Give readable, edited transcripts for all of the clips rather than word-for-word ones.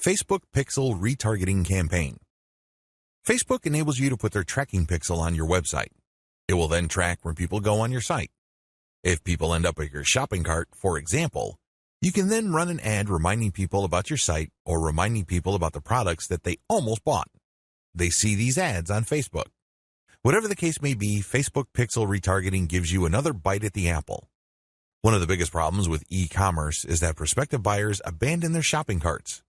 Facebook Pixel Retargeting Campaign. Facebook enables you to put their tracking pixel on your website. It will then track where people go on your site. If people end up at your shopping cart, for example, you can then run an ad reminding people about your site or reminding people about the products that they almost bought. They see these ads on Facebook. Whatever the case may be, Facebook Pixel Retargeting gives you another bite at the apple. One of the biggest problems with e-commerce is that prospective buyers abandon their shopping carts.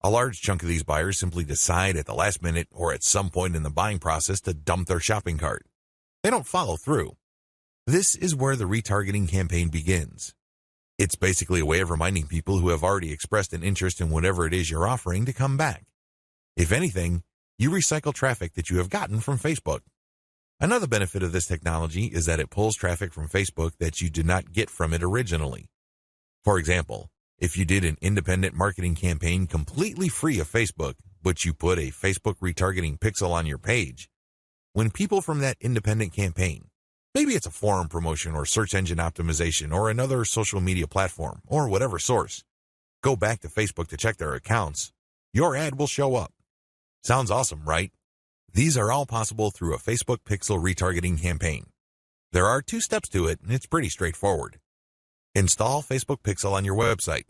A large chunk of these buyers simply decide at the last minute or at some point in the buying process to dump their shopping cart. They don't follow through. This is where the retargeting campaign begins. It's basically a way of reminding people who have already expressed an interest in whatever it is you're offering to come back. If anything, you recycle traffic that you have gotten from Facebook. Another benefit of this technology is that it pulls traffic from Facebook that you did not get from it originally. For example, if you did an independent marketing campaign completely free of Facebook, but you put a Facebook retargeting pixel on your page, when people from that independent campaign, maybe it's a forum promotion or search engine optimization or another social media platform or whatever source, go back to Facebook to check their accounts, your ad will show up. Sounds awesome, right? These are all possible through a Facebook Pixel retargeting campaign. There are 2 steps to it, and it's pretty straightforward. Install Facebook Pixel on your website.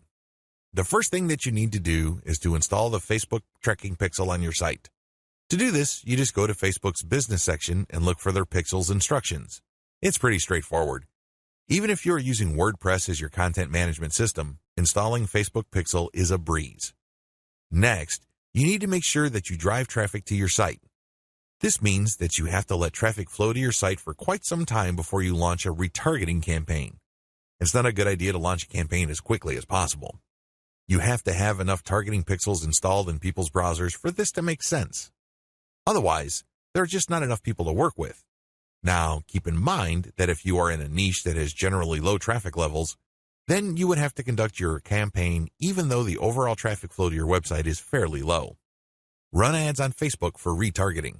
The first thing that you need to do is to install the Facebook tracking pixel on your site. To do this, you just go to Facebook's business section and look for their pixels instructions. It's pretty straightforward. Even if you're using WordPress as your content management system, installing Facebook Pixel is a breeze. Next, you need to make sure that you drive traffic to your site. This means that you have to let traffic flow to your site for quite some time before you launch a retargeting campaign. It's not a good idea to launch a campaign as quickly as possible. You have to have enough targeting pixels installed in people's browsers for this to make sense. Otherwise, there are just not enough people to work with. Now, keep in mind that if you are in a niche that has generally low traffic levels, then you would have to conduct your campaign even though the overall traffic flow to your website is fairly low. Run ads on Facebook for retargeting.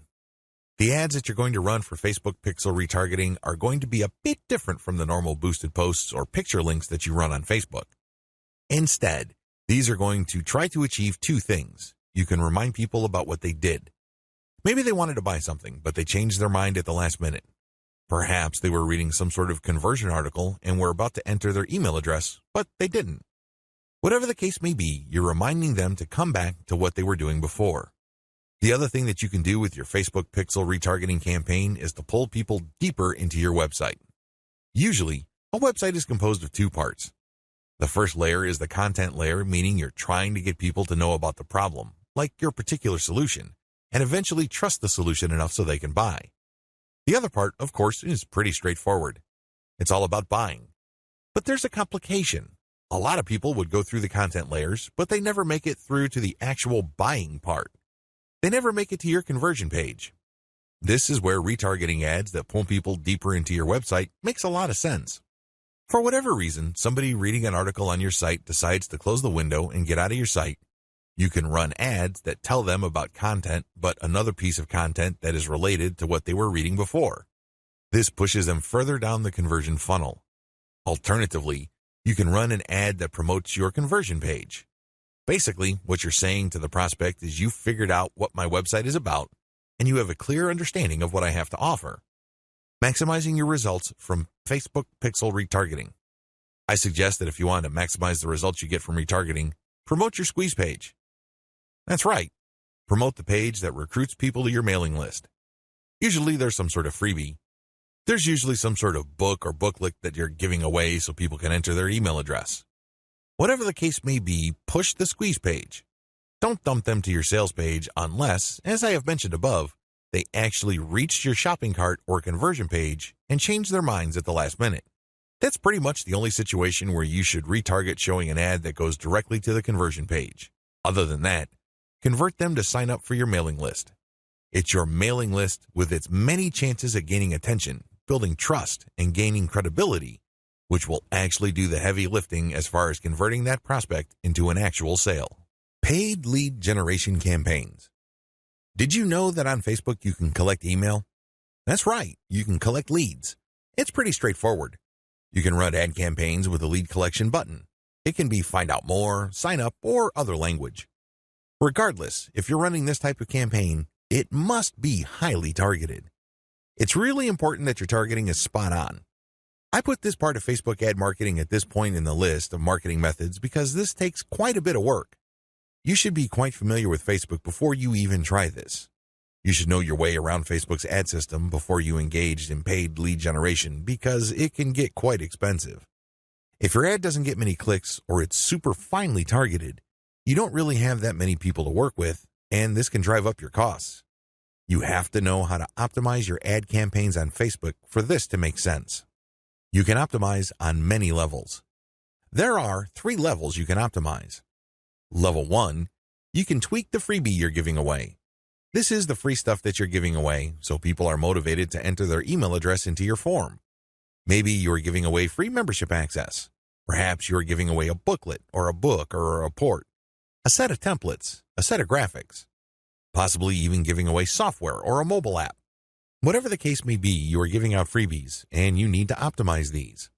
The ads that you're going to run for Facebook Pixel retargeting are going to be a bit different from the normal boosted posts or picture links that you run on Facebook. Instead, these are going to try to achieve 2 things. You can remind people about what they did. Maybe they wanted to buy something, but they changed their mind at the last minute. Perhaps they were reading some sort of conversion article and were about to enter their email address, but they didn't. Whatever the case may be, you're reminding them to come back to what they were doing before. The other thing that you can do with your Facebook Pixel retargeting campaign is to pull people deeper into your website. Usually, a website is composed of 2 parts. The first layer is the content layer, meaning you're trying to get people to know about the problem, like your particular solution, and eventually trust the solution enough so they can buy. The other part, of course, is pretty straightforward. It's all about buying. But there's a complication. A lot of people would go through the content layers, but they never make it through to the actual buying part. They never make it to your conversion page. This is where retargeting ads that pull people deeper into your website makes a lot of sense. For whatever reason, somebody reading an article on your site decides to close the window and get out of your site. You can run ads that tell them about content, but another piece of content that is related to what they were reading before. This pushes them further down the conversion funnel. Alternatively, you can run an ad that promotes your conversion page. Basically, what you're saying to the prospect is you've figured out what my website is about, and you have a clear understanding of what I have to offer. Maximizing your results from Facebook Pixel retargeting. I suggest that if you want to maximize the results you get from retargeting, promote your squeeze page. That's right. Promote the page that recruits people to your mailing list. Usually there's some sort of freebie. There's usually some sort of book or booklet that you're giving away so people can enter their email address. Whatever the case may be, push the squeeze page. Don't dump them to your sales page unless, as I have mentioned above, they actually reached your shopping cart or conversion page and changed their minds at the last minute. That's pretty much the only situation where you should retarget showing an ad that goes directly to the conversion page. Other than that, convert them to sign up for your mailing list. It's your mailing list with its many chances at gaining attention, building trust, and gaining credibility, which will actually do the heavy lifting as far as converting that prospect into an actual sale. Paid lead generation campaigns. Did you know that on Facebook you can collect email? That's right, you can collect leads. It's pretty straightforward. You can run ad campaigns with a lead collection button. It can be find out more, sign up, or other language. Regardless, if you're running this type of campaign, it must be highly targeted. It's really important that your targeting is spot on. I put this part of Facebook ad marketing at this point in the list of marketing methods because this takes quite a bit of work. You should be quite familiar with Facebook before you even try this. You should know your way around Facebook's ad system before you engage in paid lead generation because it can get quite expensive. If your ad doesn't get many clicks or it's super finely targeted, you don't really have that many people to work with, and this can drive up your costs. You have to know how to optimize your ad campaigns on Facebook for this to make sense. You can optimize on many levels. There are 3 levels you can optimize. Level 1, you can tweak the freebie you're giving away. This is the free stuff that you're giving away, so people are motivated to enter their email address into your form. Maybe you're giving away free membership access. Perhaps you're giving away a booklet or a book or a report, a set of templates, a set of graphics, possibly even giving away software or a mobile app. Whatever the case may be, you are giving out freebies, and you need to optimize these.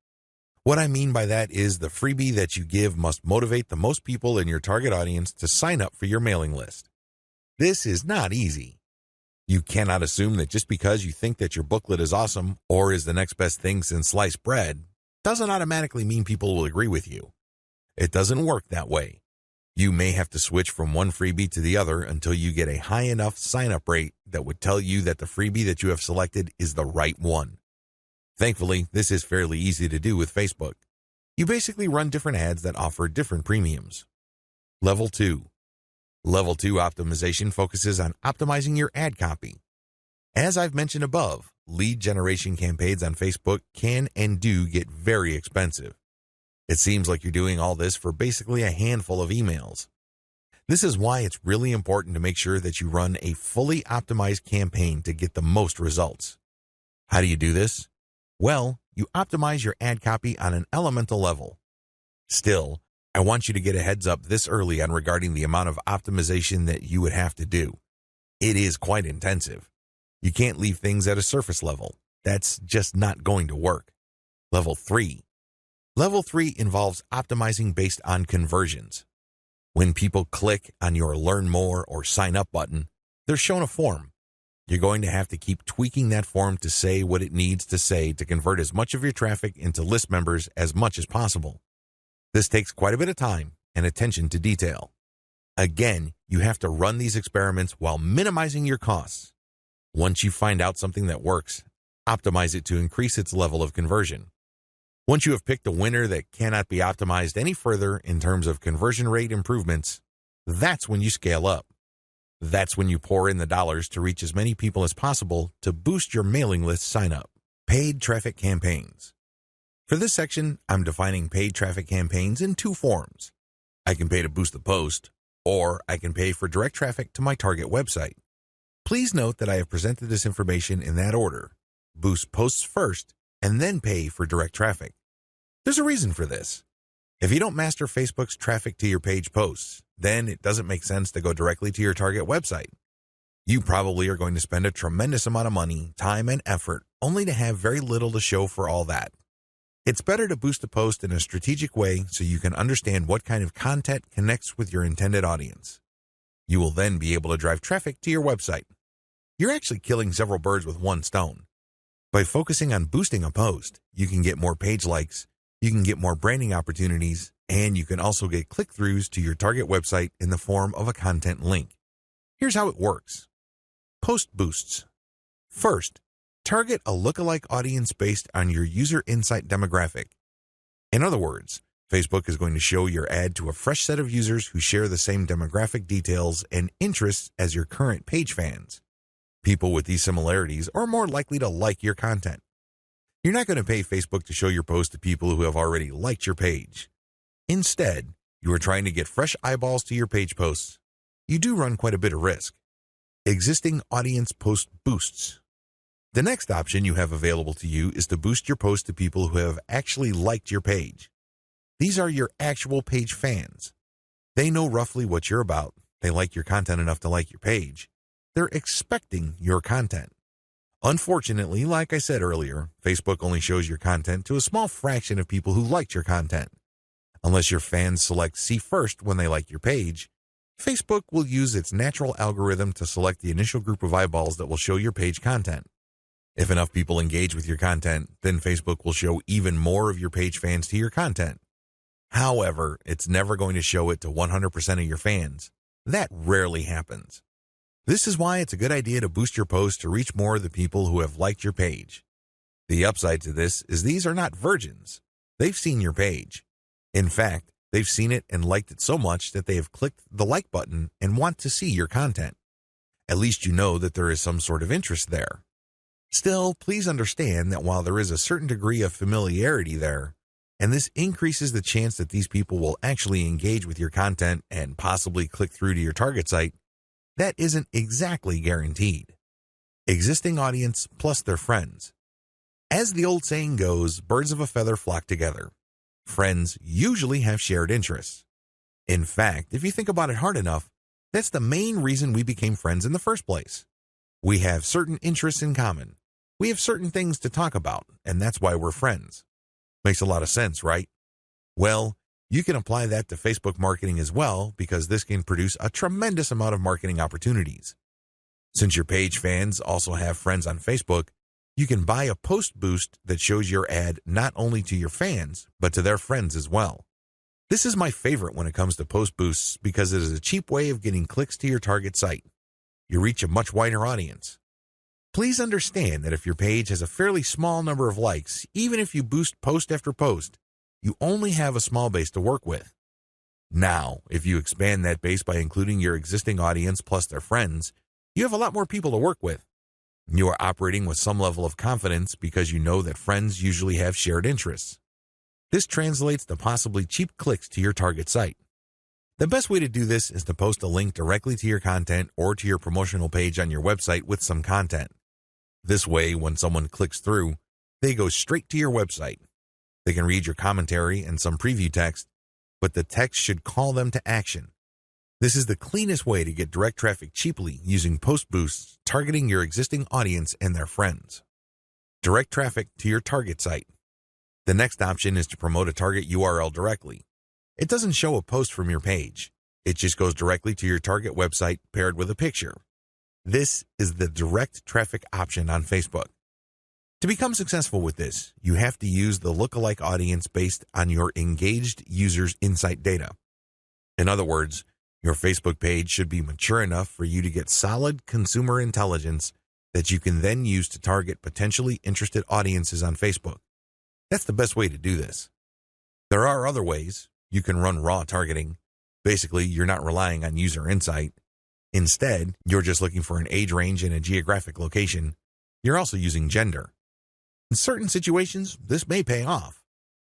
What I mean by that is the freebie that you give must motivate the most people in your target audience to sign up for your mailing list. This is not easy. You cannot assume that just because you think that your booklet is awesome or is the next best thing since sliced bread, doesn't automatically mean people will agree with you. It doesn't work that way. You may have to switch from one freebie to the other until you get a high enough sign-up rate that would tell you that the freebie that you have selected is the right one. Thankfully, this is fairly easy to do with Facebook. You basically run different ads that offer different premiums. Level 2. Level 2 optimization focuses on optimizing your ad copy. As I've mentioned above, lead generation campaigns on Facebook can and do get very expensive. It seems like you're doing all this for basically a handful of emails. This is why it's really important to make sure that you run a fully optimized campaign to get the most results. How do you do this? Well, you optimize your ad copy on an elemental level. Still, I want you to get a heads up this early on regarding the amount of optimization that you would have to do. It is quite intensive. You can't leave things at a surface level. That's just not going to work. Level 3. Level 3 involves optimizing based on conversions. When people click on your Learn More or Sign Up button, they're shown a form. You're going to have to keep tweaking that form to say what it needs to say to convert as much of your traffic into list members as much as possible. This takes quite a bit of time and attention to detail. Again, you have to run these experiments while minimizing your costs. Once you find out something that works, optimize it to increase its level of conversion. Once you have picked a winner that cannot be optimized any further in terms of conversion rate improvements, that's when you scale up. That's when you pour in the dollars to reach as many people as possible to boost your mailing list sign-up. Paid traffic campaigns. For this section, I'm defining paid traffic campaigns in 2 forms. I can pay to boost the post, or I can pay for direct traffic to my target website. Please note that I have presented this information in that order. Boost posts first, and then pay for direct traffic. There's a reason for this. If you don't master Facebook's traffic to your page posts, then it doesn't make sense to go directly to your target website. You probably are going to spend a tremendous amount of money, time, and effort only to have very little to show for all that. It's better to boost a post in a strategic way so you can understand what kind of content connects with your intended audience. You will then be able to drive traffic to your website. You're actually killing several birds with one stone. By focusing on boosting a post, you can get more page likes, you can get more branding opportunities, and you can also get click-throughs to your target website in the form of a content link. Here's how it works. Post boosts. First, target a lookalike audience based on your user insight demographic. In other words, Facebook is going to show your ad to a fresh set of users who share the same demographic details and interests as your current page fans. People with these similarities are more likely to like your content. You're not going to pay Facebook to show your post to people who have already liked your page. Instead, you are trying to get fresh eyeballs to your page posts. You do run quite a bit of risk. Existing audience post boosts. The next option you have available to you is to boost your post to people who have actually liked your page. These are your actual page fans. They know roughly what you're about. They like your content enough to like your page. They're expecting your content. Unfortunately, like I said earlier, Facebook only shows your content to a small fraction of people who liked your content. Unless your fans select see first when they like your page, Facebook will use its natural algorithm to select the initial group of eyeballs that will show your page content. If enough people engage with your content, then Facebook will show even more of your page fans to your content. However, it's never going to show it to 100% of your fans. That rarely happens. This is why it's a good idea to boost your post to reach more of the people who have liked your page. The upside to this is these are not virgins. They've seen your page. In fact, they've seen it and liked it so much that they have clicked the like button and want to see your content. At least you know that there is some sort of interest there. Still, please understand that while there is a certain degree of familiarity there, and this increases the chance that these people will actually engage with your content and possibly click through to your target site, that isn't exactly guaranteed. Existing audience plus their friends. As the old saying goes, birds of a feather flock together. Friends usually have shared interests. In fact, if you think about it hard enough, that's the main reason we became friends in the first place. We have certain interests in common. We have certain things to talk about, and that's why we're friends. Makes a lot of sense, right? Well, you can apply that to Facebook marketing as well, because this can produce a tremendous amount of marketing opportunities. Since your page fans also have friends on Facebook, you can buy a post boost that shows your ad not only to your fans, but to their friends as well. This is my favorite when it comes to post boosts because it is a cheap way of getting clicks to your target site. You reach a much wider audience. Please understand that if your page has a fairly small number of likes, even if you boost post after post, you only have a small base to work with. Now, if you expand that base by including your existing audience plus their friends, you have a lot more people to work with. You are operating with some level of confidence because you know that friends usually have shared interests. This translates to possibly cheap clicks to your target site. The best way to do this is to post a link directly to your content or to your promotional page on your website with some content. This way, when someone clicks through, they go straight to your website. They can read your commentary and some preview text, but the text should call them to action. This is the cleanest way to get direct traffic cheaply using post boosts targeting your existing audience and their friends. Direct traffic to your target site. The next option is to promote a target URL directly. It doesn't show a post from your page. It just goes directly to your target website paired with a picture. This is the direct traffic option on Facebook. To become successful with this, you have to use the lookalike audience based on your engaged users' insight data. In other words, your Facebook page should be mature enough for you to get solid consumer intelligence that you can then use to target potentially interested audiences on Facebook. That's the best way to do this. There are other ways. You can run raw targeting. Basically, you're not relying on user insight. Instead, you're just looking for an age range and a geographic location. You're also using gender. In certain situations, this may pay off.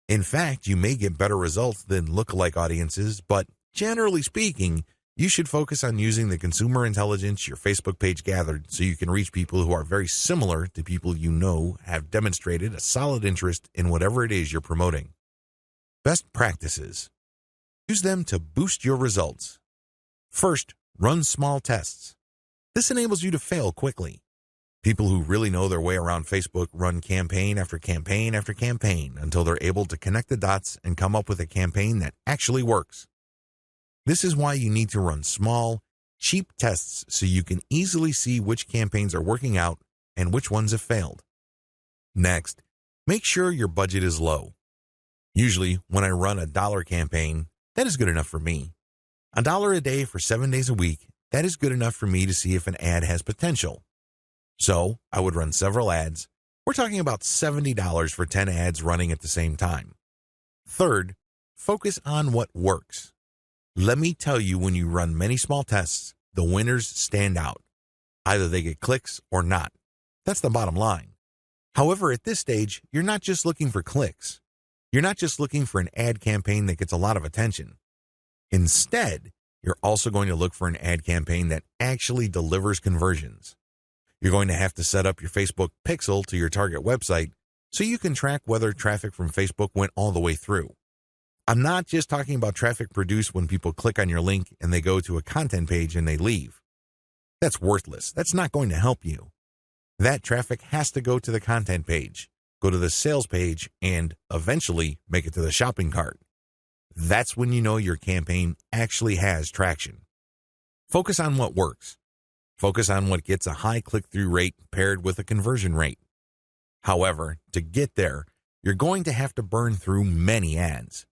In fact, you may get better results than lookalike audiences, but generally speaking, you should focus on using the consumer intelligence your Facebook page gathered so you can reach people who are very similar to people you know have demonstrated a solid interest in whatever it is you're promoting. Best practices. Use them to boost your results. First, run small tests. This enables you to fail quickly. People who really know their way around Facebook run campaign after campaign after campaign until they're able to connect the dots and come up with a campaign that actually works. This is why you need to run small, cheap tests so you can easily see which campaigns are working out and which ones have failed. Next, make sure your budget is low. Usually, when I run a $1 campaign, that is good enough for me. $1 a day for 7 days a week, that is good enough for me to see if an ad has potential. So, I would run several ads. We're talking about $70 for 10 ads running at the same time. Third, focus on what works. Let me tell you, when you run many small tests, the winners stand out. Either they get clicks or not. That's the bottom line. However, at this stage, you're not just looking for clicks. You're not just looking for an ad campaign that gets a lot of attention. Instead, you're also going to look for an ad campaign that actually delivers conversions. You're going to have to set up your Facebook pixel to your target website so you can track whether traffic from Facebook went all the way through. I'm not just talking about traffic produced when people click on your link and they go to a content page and they leave. That's worthless. That's not going to help you. That traffic has to go to the content page, go to the sales page, and eventually make it to the shopping cart. That's when you know your campaign actually has traction. Focus on what works. Focus on what gets a high click-through rate paired with a conversion rate. However, to get there, you're going to have to burn through many ads.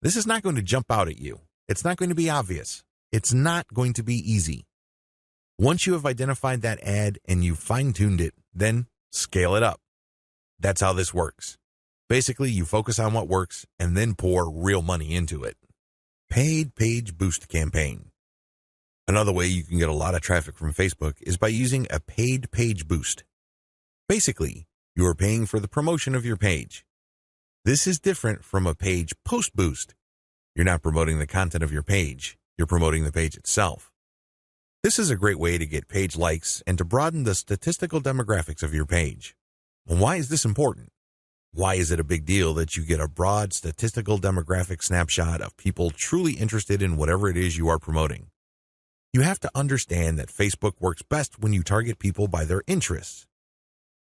This is not going to jump out at you. It's not going to be obvious. It's not going to be easy. Once you have identified that ad and you've fine-tuned it, then scale it up. That's how this works. Basically, you focus on what works and then pour real money into it. Paid page boost campaign. Another way you can get a lot of traffic from Facebook is by using a paid page boost. Basically, you are paying for the promotion of your page. This is different from a page post boost. You're not promoting the content of your page. You're promoting the page itself. This is a great way to get page likes and to broaden the statistical demographics of your page. And why is this important? Why is it a big deal that you get a broad statistical demographic snapshot of people truly interested in whatever it is you are promoting? You have to understand that Facebook works best when you target people by their interests.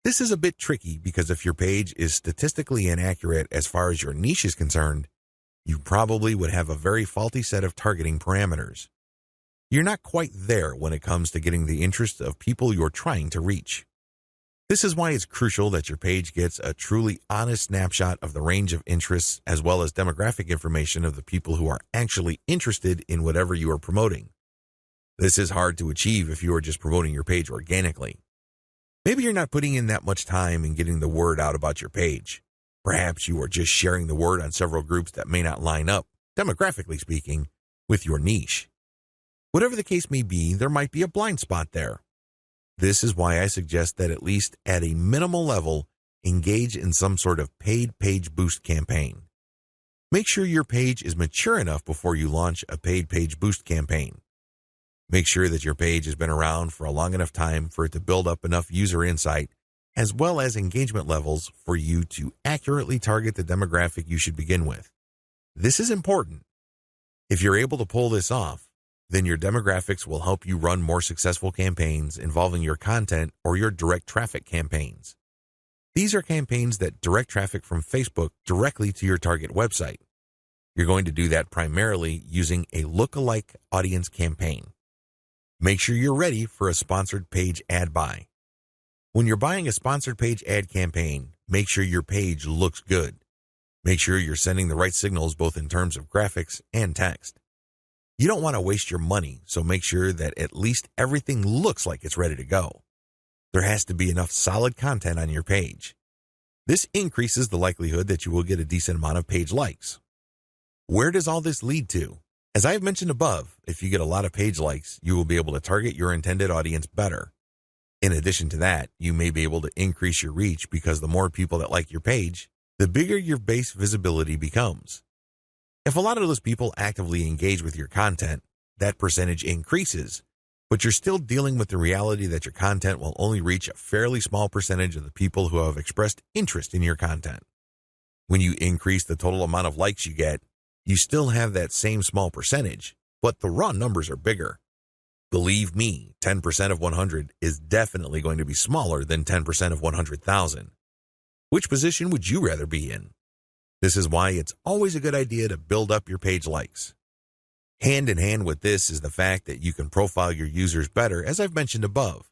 This is a bit tricky because if your page is statistically inaccurate as far as your niche is concerned, you probably would have a very faulty set of targeting parameters. You're not quite there when it comes to getting the interest of people you're trying to reach. This is why it's crucial that your page gets a truly honest snapshot of the range of interests as well as demographic information of the people who are actually interested in whatever you are promoting. This is hard to achieve if you are just promoting your page organically. Maybe you're not putting in that much time in getting the word out about your page. Perhaps you are just sharing the word on several groups that may not line up, demographically speaking, with your niche. Whatever the case may be, there might be a blind spot there. This is why I suggest that at least at a minimal level, engage in some sort of paid page boost campaign. Make sure your page is mature enough before you launch a paid page boost campaign. Make sure that your page has been around for a long enough time for it to build up enough user insight as well as engagement levels for you to accurately target the demographic you should begin with. This is important. If you're able to pull this off, then your demographics will help you run more successful campaigns involving your content or your direct traffic campaigns. These are campaigns that direct traffic from Facebook directly to your target website. You're going to do that primarily using a lookalike audience campaign. Make sure you're ready for a sponsored page ad buy. When you're buying a sponsored page ad campaign, make sure your page looks good. Make sure you're sending the right signals both in terms of graphics and text. You don't want to waste your money, so make sure that at least everything looks like it's ready to go. There has to be enough solid content on your page. This increases the likelihood that you will get a decent amount of page likes. Where does all this lead to? As I have mentioned above, if you get a lot of page likes, you will be able to target your intended audience better. In addition to that, you may be able to increase your reach because the more people that like your page, the bigger your base visibility becomes. If a lot of those people actively engage with your content, that percentage increases, but you're still dealing with the reality that your content will only reach a fairly small percentage of the people who have expressed interest in your content. When you increase the total amount of likes you get, you still have that same small percentage, but the raw numbers are bigger. Believe me, 10% of 100 is definitely going to be smaller than 10% of 100,000. Which position would you rather be in? This is why it's always a good idea to build up your page likes. Hand in hand with this is the fact that you can profile your users better, as I've mentioned above.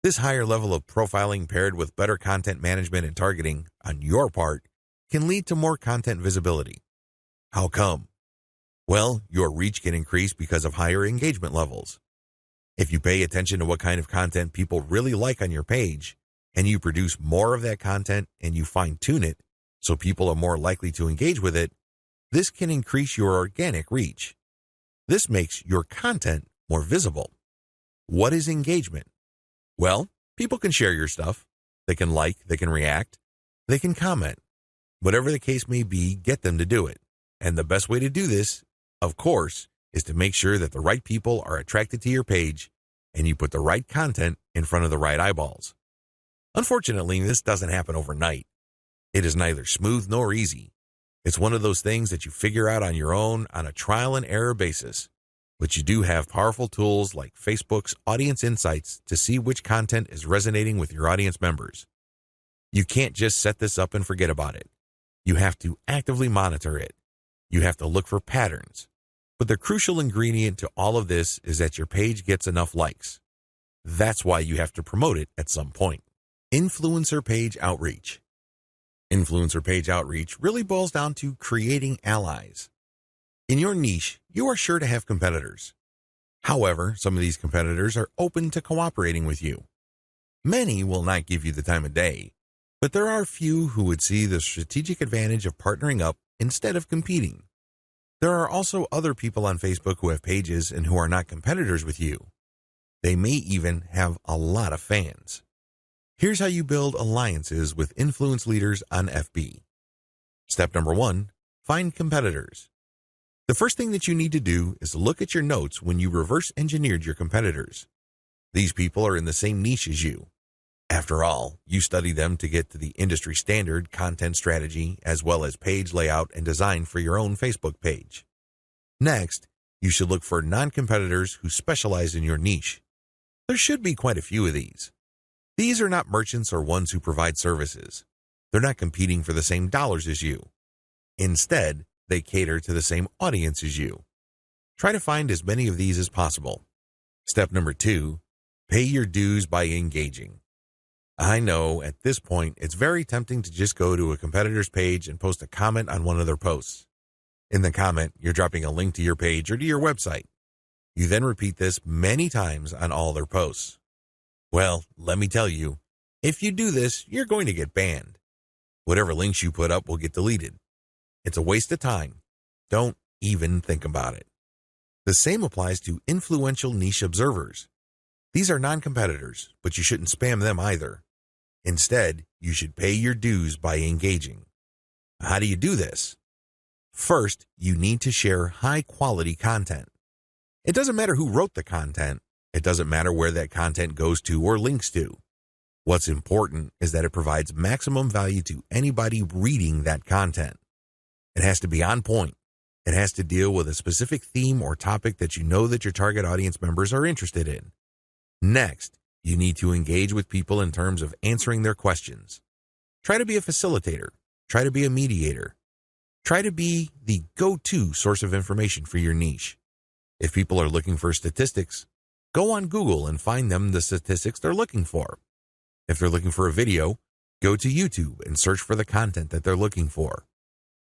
This higher level of profiling paired with better content management and targeting on your part can lead to more content visibility. How come? Well, your reach can increase because of higher engagement levels. If you pay attention to what kind of content people really like on your page, and you produce more of that content and you fine-tune it so people are more likely to engage with it, this can increase your organic reach. This makes your content more visible. What is engagement? Well, people can share your stuff. They can like, they can react, they can comment. Whatever the case may be, get them to do it. And the best way to do this, of course, is to make sure that the right people are attracted to your page and you put the right content in front of the right eyeballs. Unfortunately, this doesn't happen overnight. It is neither smooth nor easy. It's one of those things that you figure out on your own on a trial and error basis. But you do have powerful tools like Facebook's Audience Insights to see which content is resonating with your audience members. You can't just set this up and forget about it. You have to actively monitor it. You have to look for patterns. But the crucial ingredient to all of this is that your page gets enough likes. That's why you have to promote it at some point. Influencer page outreach. Influencer page outreach really boils down to creating allies. In your niche, you are sure to have competitors. However, some of these competitors are open to cooperating with you. Many will not give you the time of day, but there are few who would see the strategic advantage of partnering up instead of competing. There are also other people on Facebook who have pages and who are not competitors with you. They may even have a lot of fans. Here's how you build alliances with influence leaders on FB. Step number 1, find competitors. The first thing that you need to do is look at your notes when you reverse engineered your competitors. These people are in the same niche as you. After all, you study them to get to the industry standard content strategy as well as page layout and design for your own Facebook page. Next, you should look for non-competitors who specialize in your niche. There should be quite a few of these. These are not merchants or ones who provide services. They're not competing for the same dollars as you. Instead, they cater to the same audience as you. Try to find as many of these as possible. Step number 2, pay your dues by engaging. I know at this point it's very tempting to just go to a competitor's page and post a comment on one of their posts. In the comment, you're dropping a link to your page or to your website. You then repeat this many times on all their posts. Well, let me tell you, if you do this, you're going to get banned. Whatever links you put up will get deleted. It's a waste of time. Don't even think about it. The same applies to influential niche observers. These are non-competitors, but you shouldn't spam them either. Instead, you should pay your dues by engaging. How do you do this? First, you need to share high-quality content. It doesn't matter who wrote the content. It doesn't matter where that content goes to or links to. What's important is that it provides maximum value to anybody reading that content. It has to be on point. It has to deal with a specific theme or topic that you know that your target audience members are interested in. Next, you need to engage with people in terms of answering their questions. Try to be a facilitator. Try to be a mediator. Try to be the go-to source of information for your niche. If people are looking for statistics, go on Google and find them the statistics they're looking for. If they're looking for a video, go to YouTube and search for the content that they're looking for.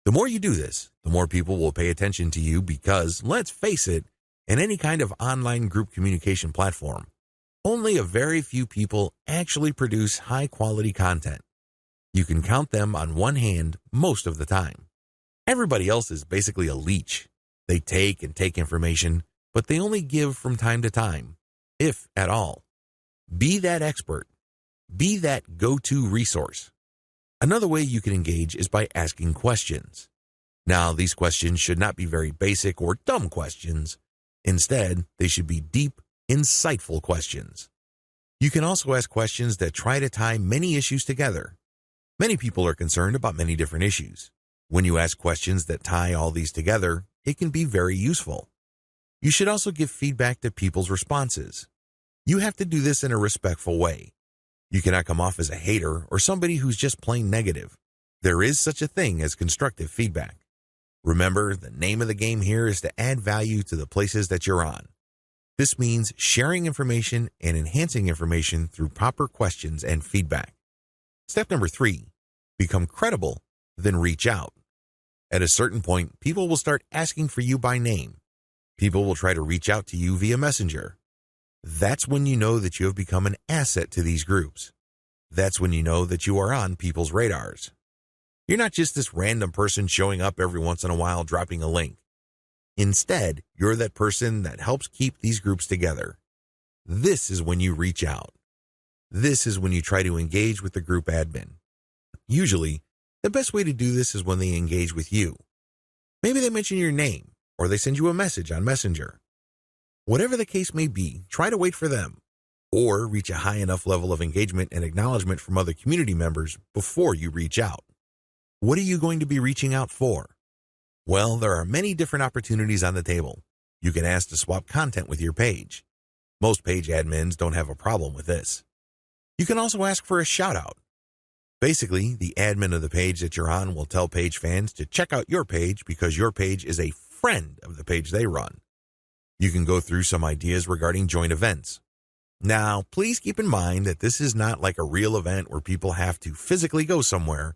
The more you do this, the more people will pay attention to you because, let's face it, in any kind of online group communication platform, only a very few people actually produce high-quality content. You can count them on one hand most of the time. Everybody else is basically a leech. They take and take information, but they only give from time to time, if at all. Be that expert. Be that go-to resource. Another way you can engage is by asking questions. Now, these questions should not be very basic or dumb questions. Instead, they should be deep, insightful questions. You can also ask questions that try to tie many issues together. Many people are concerned about many different issues. When you ask questions that tie all these together, it can be very useful. You should also give feedback to people's responses. You have to do this in a respectful way. You cannot come off as a hater or somebody who's just plain negative. There is such a thing as constructive feedback. Remember, the name of the game here is to add value to the places that you're on. This means sharing information and enhancing information through proper questions and feedback. Step number 3, become credible, then reach out. At a certain point, people will start asking for you by name. People will try to reach out to you via Messenger. That's when you know that you have become an asset to these groups. That's when you know that you are on people's radars. You're not just this random person showing up every once in a while dropping a link. Instead, you're that person that helps keep these groups together. This is when you reach out. This is when you try to engage with the group admin. Usually, the best way to do this is when they engage with you. Maybe they mention your name, or they send you a message on Messenger. Whatever the case may be, try to wait for them, or reach a high enough level of engagement and acknowledgement from other community members before you reach out. What are you going to be reaching out for? Well, there are many different opportunities on the table. You can ask to swap content with your page. Most page admins don't have a problem with this. You can also ask for a shout-out. Basically, the admin of the page that you're on will tell page fans to check out your page because your page is a friend of the page they run. You can go through some ideas regarding joint events. Now, please keep in mind that this is not like a real event where people have to physically go somewhere,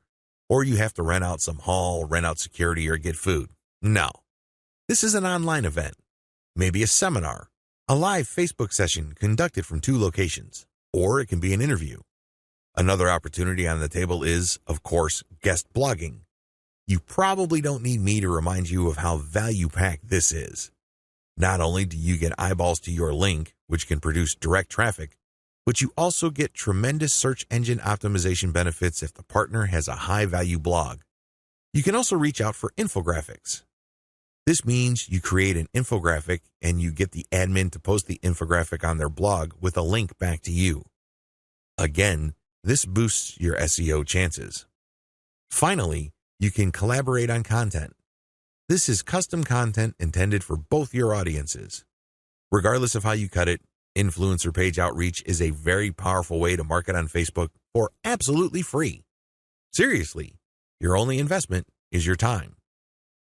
or you have to rent out some hall, rent out security, or get food. No. This is an online event, maybe a seminar, a live Facebook session conducted from 2 locations, or it can be an interview. Another opportunity on the table is, of course, guest blogging. You probably don't need me to remind you of how value-packed this is. Not only do you get eyeballs to your link, which can produce direct traffic, but you also get tremendous search engine optimization benefits if the partner has a high-value blog. You can also reach out for infographics. This means you create an infographic and you get the admin to post the infographic on their blog with a link back to you. Again, this boosts your SEO chances. Finally, you can collaborate on content. This is custom content intended for both your audiences. Regardless of how you cut it, influencer page outreach is a very powerful way to market on Facebook for absolutely free. Seriously, your only investment is your time.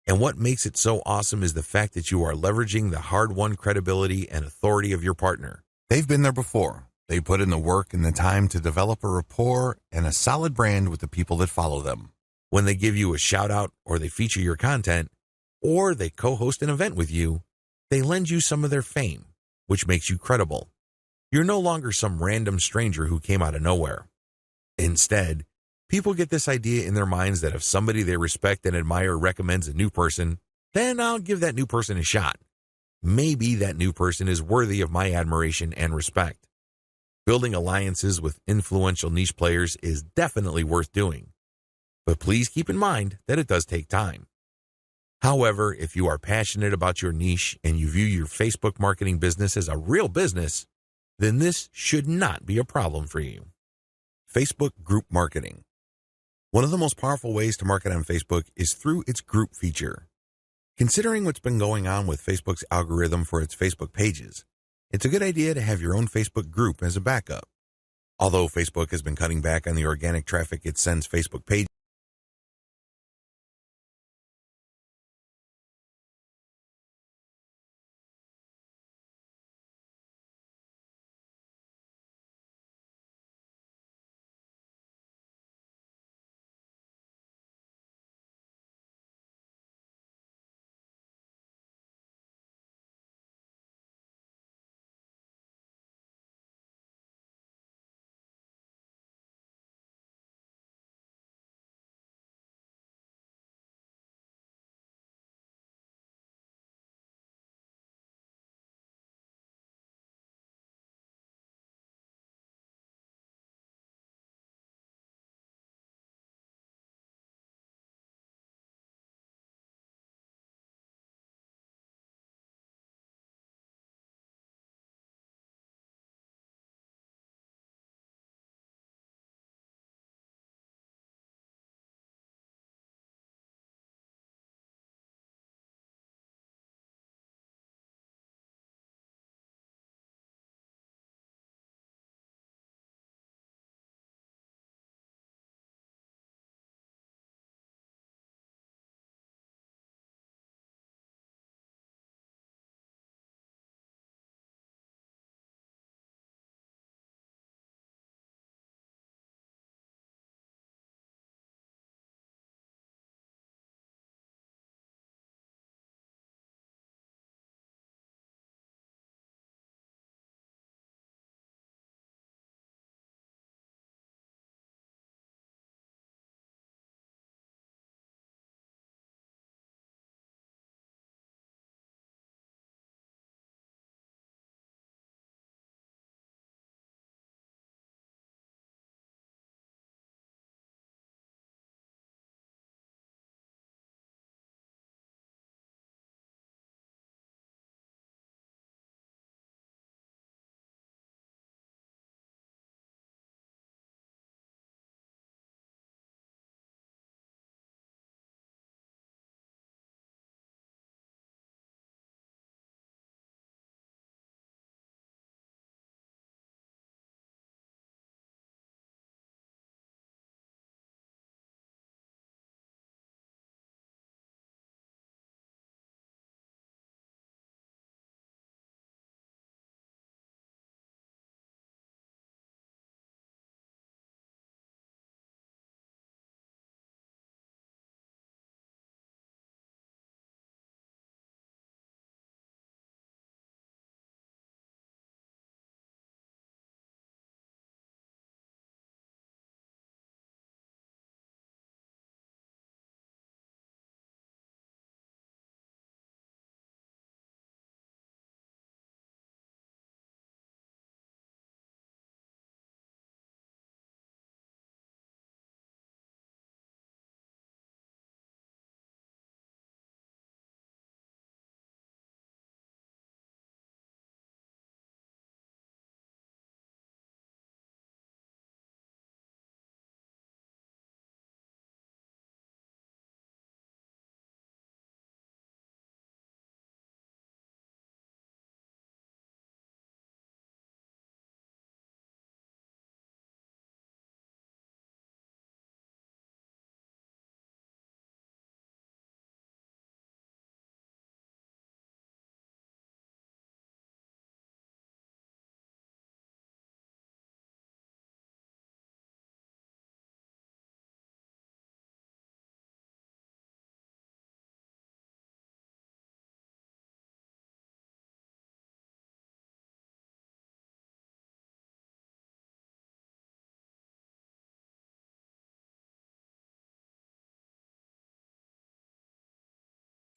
And what makes it so awesome is the fact that you are leveraging the hard-won credibility and authority of your partner. They've been there before. They put in the work and the time to develop a rapport and a solid brand with the people that follow them. When they give you a shout-out or they feature your content, or they co-host an event with you, they lend you some of their fame, which makes you credible. You're no longer some random stranger who came out of nowhere. Instead, people get this idea in their minds that if somebody they respect and admire recommends a new person, then I'll give that new person a shot. Maybe that new person is worthy of my admiration and respect. Building alliances with influential niche players is definitely worth doing. But please keep in mind that it does take time. However, if you are passionate about your niche and you view your Facebook marketing business as a real business, then this should not be a problem for you. Facebook group marketing. One of the most powerful ways to market on Facebook is through its group feature. Considering what's been going on with Facebook's algorithm for its Facebook pages, it's a good idea to have your own Facebook group as a backup. Although Facebook has been cutting back on the organic traffic it sends Facebook pages,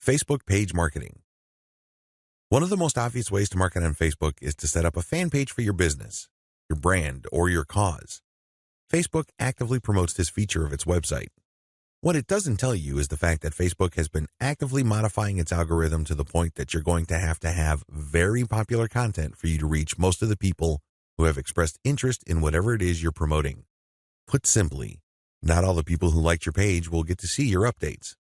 Facebook page marketing. One of the most obvious ways to market on Facebook is to set up a fan page for your business, your brand, or your cause. Facebook actively promotes this feature of its website. What it doesn't tell you is the fact that Facebook has been actively modifying its algorithm to the point that you're going to have very popular content for you to reach most of the people who have expressed interest in whatever it is you're promoting. Put simply, not all the people who liked your page will get to see your updates.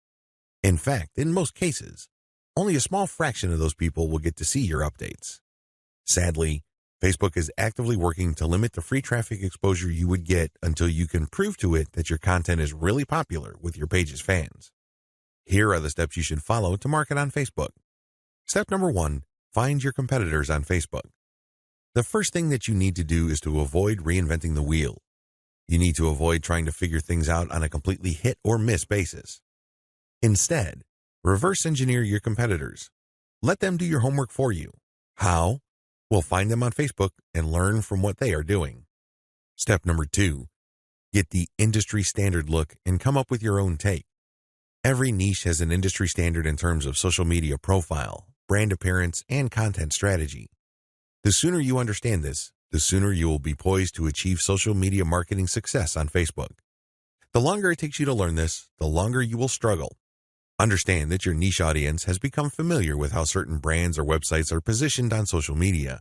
In fact, in most cases, only a small fraction of those people will get to see your updates. Sadly, Facebook is actively working to limit the free traffic exposure you would get until you can prove to it that your content is really popular with your page's fans. Here are the steps you should follow to market on Facebook. Step number 1, find your competitors on Facebook. The first thing that you need to do is to avoid reinventing the wheel. You need to avoid trying to figure things out on a completely hit or miss basis. Instead, reverse engineer your competitors. Let them do your homework for you. How? Well, find them on Facebook and learn from what they are doing. Step number 2, get the industry standard look and come up with your own take. Every niche has an industry standard in terms of social media profile, brand appearance, and content strategy. The sooner you understand this, the sooner you will be poised to achieve social media marketing success on Facebook. The longer it takes you to learn this, the longer you will struggle. Understand that your niche audience has become familiar with how certain brands or websites are positioned on social media.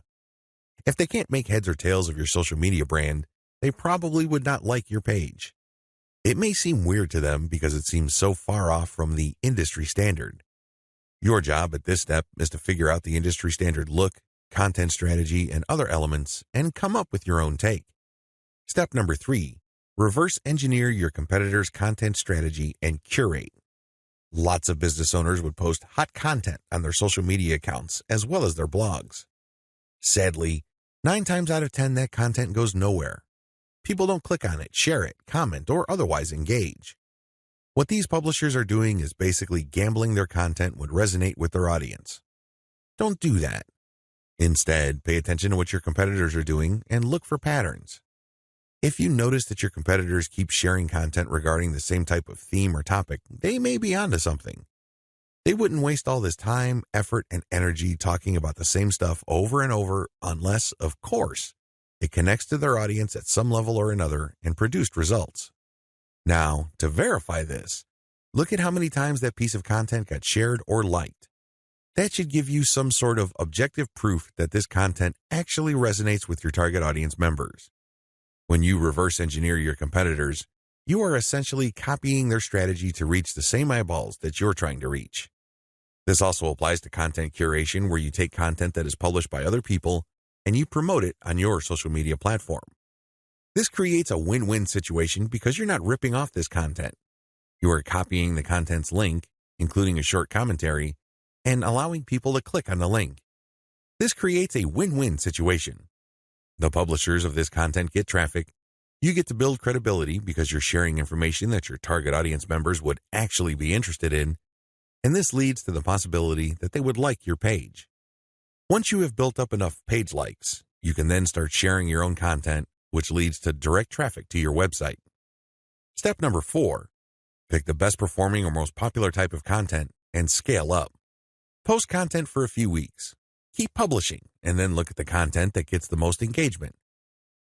If they can't make heads or tails of your social media brand, they probably would not like your page. It may seem weird to them because it seems so far off from the industry standard. Your job at this step is to figure out the industry standard look, content strategy, and other elements and come up with your own take. Step number 3, reverse engineer your competitors' content strategy and curate. Lots of business owners would post hot content on their social media accounts as well as their blogs. Sadly, 9 times out of 10 that content goes nowhere. People don't click on it, share it, comment, or otherwise engage. What these publishers are doing is basically gambling their content would resonate with their audience. Don't do that. Instead, pay attention to what your competitors are doing and look for patterns. If you notice that your competitors keep sharing content regarding the same type of theme or topic, they may be onto something. They wouldn't waste all this time, effort, and energy talking about the same stuff over and over unless, of course, it connects to their audience at some level or another and produced results. Now, to verify this, look at how many times that piece of content got shared or liked. That should give you some sort of objective proof that this content actually resonates with your target audience members. When you reverse engineer your competitors, you are essentially copying their strategy to reach the same eyeballs that you're trying to reach. This also applies to content curation, where you take content that is published by other people and you promote it on your social media platform. This creates a win-win situation because you're not ripping off this content. You are copying the content's link, including a short commentary, and allowing people to click on the link. This creates a win-win situation. The publishers of this content get traffic. You get to build credibility because you're sharing information that your target audience members would actually be interested in, and this leads to the possibility that they would like your page. Once you have built up enough page likes, you can then start sharing your own content, which leads to direct traffic to your website. Step number 4, pick the best performing or most popular type of content and scale up. Post content for a few weeks. Keep publishing, and then look at the content that gets the most engagement.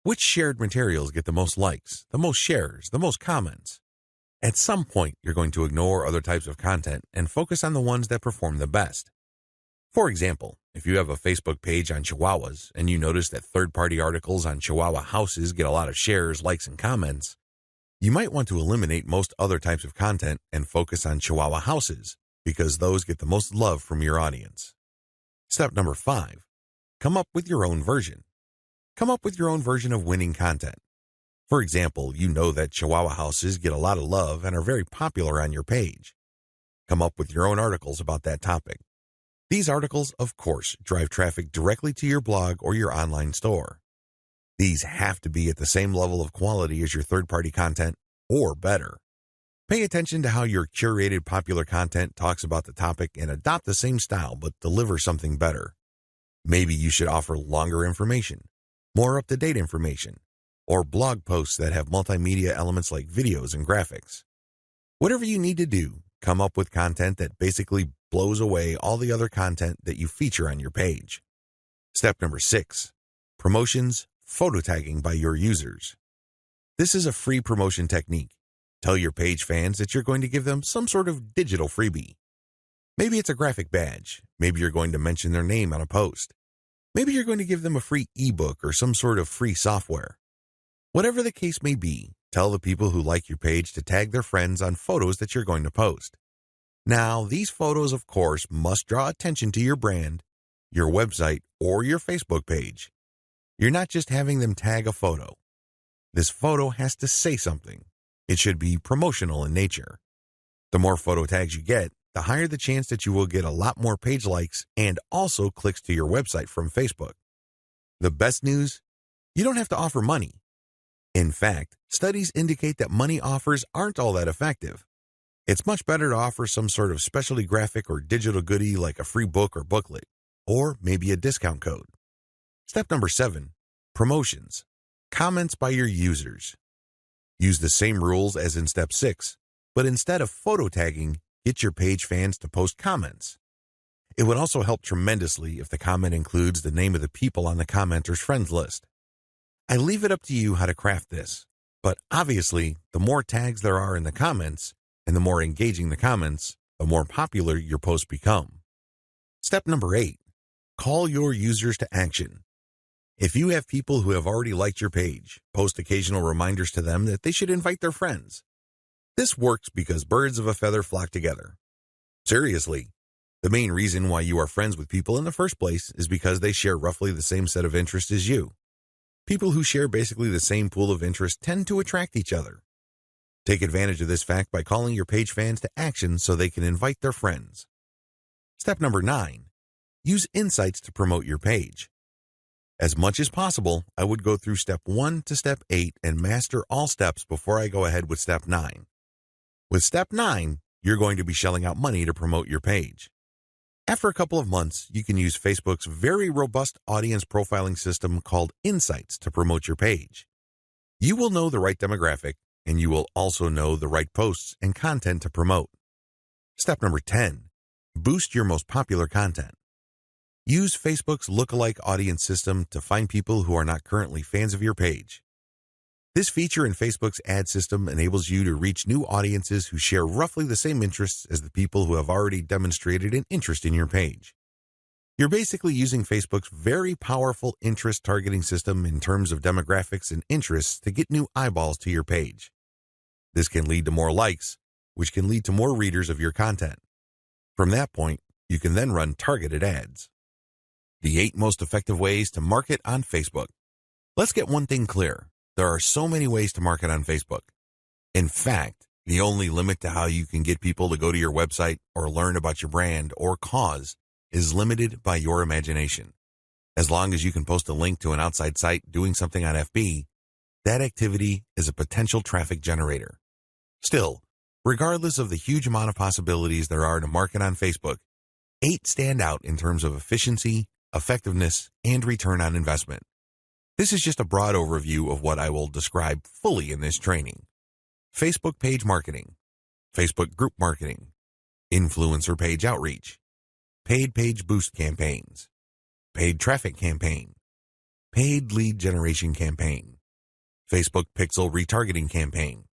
Which shared materials get the most likes, the most shares, the most comments? At some point, you're going to ignore other types of content and focus on the ones that perform the best. For example, if you have a Facebook page on Chihuahuas and you notice that third-party articles on Chihuahua houses get a lot of shares, likes, and comments, you might want to eliminate most other types of content and focus on Chihuahua houses because those get the most love from your audience. Step number 5, come up with your own version. Come up with your own version of winning content. For example, you know that Chihuahua houses get a lot of love and are very popular on your page. Come up with your own articles about that topic. These articles, of course, drive traffic directly to your blog or your online store. These have to be at the same level of quality as your third-party content, or better. Pay attention to how your curated popular content talks about the topic and adopt the same style but deliver something better. Maybe you should offer longer information, more up-to-date information, or blog posts that have multimedia elements like videos and graphics. Whatever you need to do, come up with content that basically blows away all the other content that you feature on your page. Step number 6, promotions, photo tagging by your users. This is a free promotion technique. Tell your page fans that you're going to give them some sort of digital freebie. Maybe it's a graphic badge. Maybe you're going to mention their name on a post. Maybe you're going to give them a free ebook or some sort of free software. Whatever the case may be, tell the people who like your page to tag their friends on photos that you're going to post. Now, these photos, of course, must draw attention to your brand, your website, or your Facebook page. You're not just having them tag a photo. This photo has to say something. It should be promotional in nature. The more photo tags you get, the higher the chance that you will get a lot more page likes and also clicks to your website from Facebook. The best news? You don't have to offer money. In fact, studies indicate that money offers aren't all that effective. It's much better to offer some sort of specialty graphic or digital goodie like a free book or booklet, or maybe a discount code. Step number 7, promotions. Comments by your users. Use the same rules as in step 6, but instead of photo tagging, get your page fans to post comments. It would also help tremendously if the comment includes the name of the people on the commenter's friends list. I leave it up to you how to craft this, but obviously, the more tags there are in the comments, and the more engaging the comments, the more popular your posts become. Step number 8, call your users to action. If you have people who have already liked your page, post occasional reminders to them that they should invite their friends. This works because birds of a feather flock together. Seriously, the main reason why you are friends with people in the first place is because they share roughly the same set of interests as you. People who share basically the same pool of interest tend to attract each other. Take advantage of this fact by calling your page fans to action so they can invite their friends. Step number 9, use insights to promote your page. As much as possible, I would go through step 1 to step 8 and master all steps before I go ahead with step 9. With step 9, you're going to be shelling out money to promote your page. After a couple of months, you can use Facebook's very robust audience profiling system called Insights to promote your page. You will know the right demographic, and you will also know the right posts and content to promote. Step number 10, boost your most popular content. Use Facebook's lookalike audience system to find people who are not currently fans of your page. This feature in Facebook's ad system enables you to reach new audiences who share roughly the same interests as the people who have already demonstrated an interest in your page. You're basically using Facebook's very powerful interest targeting system in terms of demographics and interests to get new eyeballs to your page. This can lead to more likes, which can lead to more readers of your content. From that point, you can then run targeted ads. The 8 most effective ways to market on Facebook. Let's get one thing clear. There are so many ways to market on Facebook. In fact, the only limit to how you can get people to go to your website or learn about your brand or cause is limited by your imagination. As long as you can post a link to an outside site doing something on FB, that activity is a potential traffic generator. Still, regardless of the huge amount of possibilities there are to market on Facebook, 8 stand out in terms of efficiency, effectiveness, and return on investment. This is just a broad overview of what I will describe fully in this training. Facebook page marketing, Facebook group marketing, influencer page outreach, paid page boost campaigns, paid traffic campaign, paid lead generation campaign, Facebook pixel retargeting campaign,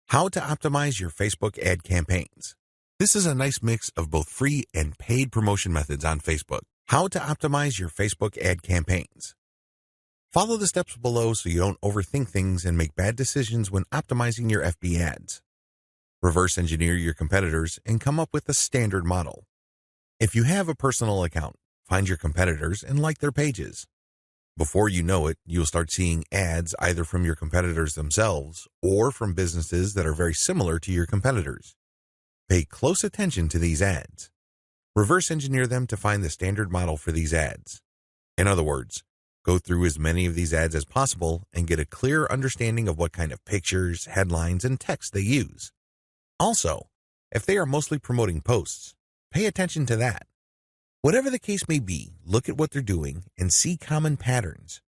how to optimize your Facebook ad campaigns. This is a nice mix of both free and paid promotion methods on Facebook. How to optimize your Facebook ad campaigns. Follow the steps below so you don't overthink things and make bad decisions when optimizing your FB ads. Reverse engineer your competitors and come up with a standard model. If you have a personal account, find your competitors and like their pages. Before you know it, you'll start seeing ads either from your competitors themselves or from businesses that are very similar to your competitors. Pay close attention to these ads. Reverse engineer them to find the standard model for these ads. In other words, go through as many of these ads as possible and get a clear understanding of what kind of pictures, headlines, and text they use. Also, if they are mostly promoting posts, pay attention to that. Whatever the case may be, look at what they're doing and see common patterns.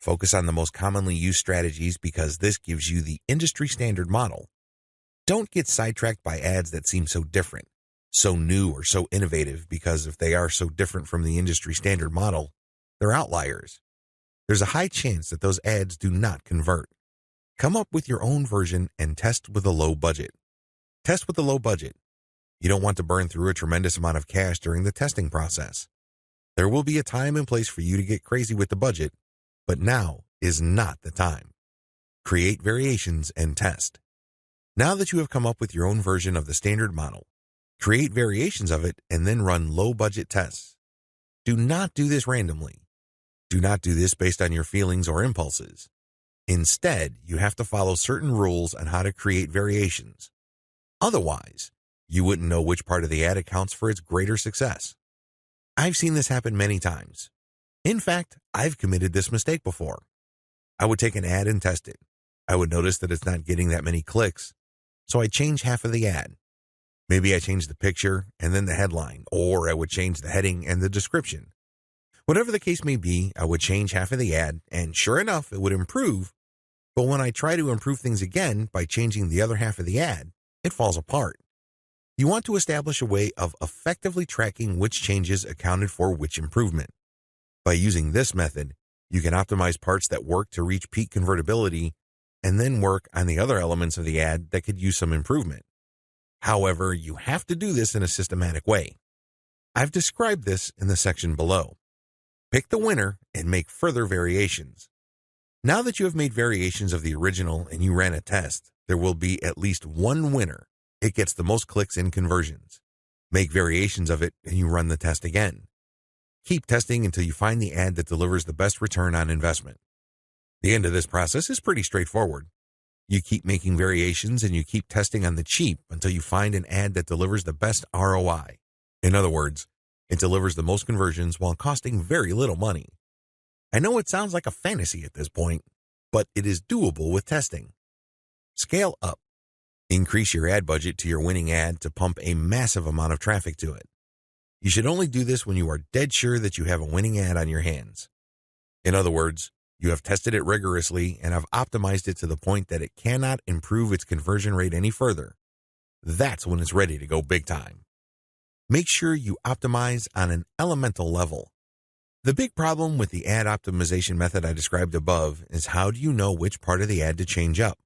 Focus on the most commonly used strategies because this gives you the industry standard model. Don't get sidetracked by ads that seem so different. so new or so innovative because if they are so different from the industry standard model, they're outliers. There's a high chance that those ads do not convert. Come up with your own version and test with a low budget. Test with a low budget. You don't want to burn through a tremendous amount of cash during the testing process. There will be a time and place for you to get crazy with the budget, but now is not the time. Create variations and test. Now that you have come up with your own version of the standard model, create variations of it and then run low-budget tests. Do not do this randomly. Do not do this based on your feelings or impulses. Instead, you have to follow certain rules on how to create variations. Otherwise, you wouldn't know which part of the ad accounts for its greater success. I've seen this happen many times. In fact, I've committed this mistake before. I would take an ad and test it. I would notice that it's not getting that many clicks, so I'd change half of the ad. Maybe I changed the picture and then the headline, or I would change the heading and the description. Whatever the case may be, I would change half of the ad, and sure enough, it would improve. But when I try to improve things again by changing the other half of the ad, it falls apart. You want to establish a way of effectively tracking which changes accounted for which improvement. By using this method, you can optimize parts that work to reach peak convertibility and then work on the other elements of the ad that could use some improvement. However, you have to do this in a systematic way. I've described this in the section below. Pick the winner and make further variations. Now that you have made variations of the original and you ran a test, there will be at least one winner. It gets the most clicks and conversions. Make variations of it and you run the test again. Keep testing until you find the ad that delivers the best return on investment. The end of this process is pretty straightforward. You keep making variations and you keep testing on the cheap until you find an ad that delivers the best ROI. In other words, it delivers the most conversions while costing very little money. I know it sounds like a fantasy at this point, but it is doable with testing. Scale up. Increase your ad budget to your winning ad to pump a massive amount of traffic to it. You should only do this when you are dead sure that you have a winning ad on your hands. In other words, you have tested it rigorously and have optimized it to the point that it cannot improve its conversion rate any further. That's when it's ready to go big time. Make sure you optimize on an elemental level. The big problem with the ad optimization method I described above is how do you know which part of the ad to change up?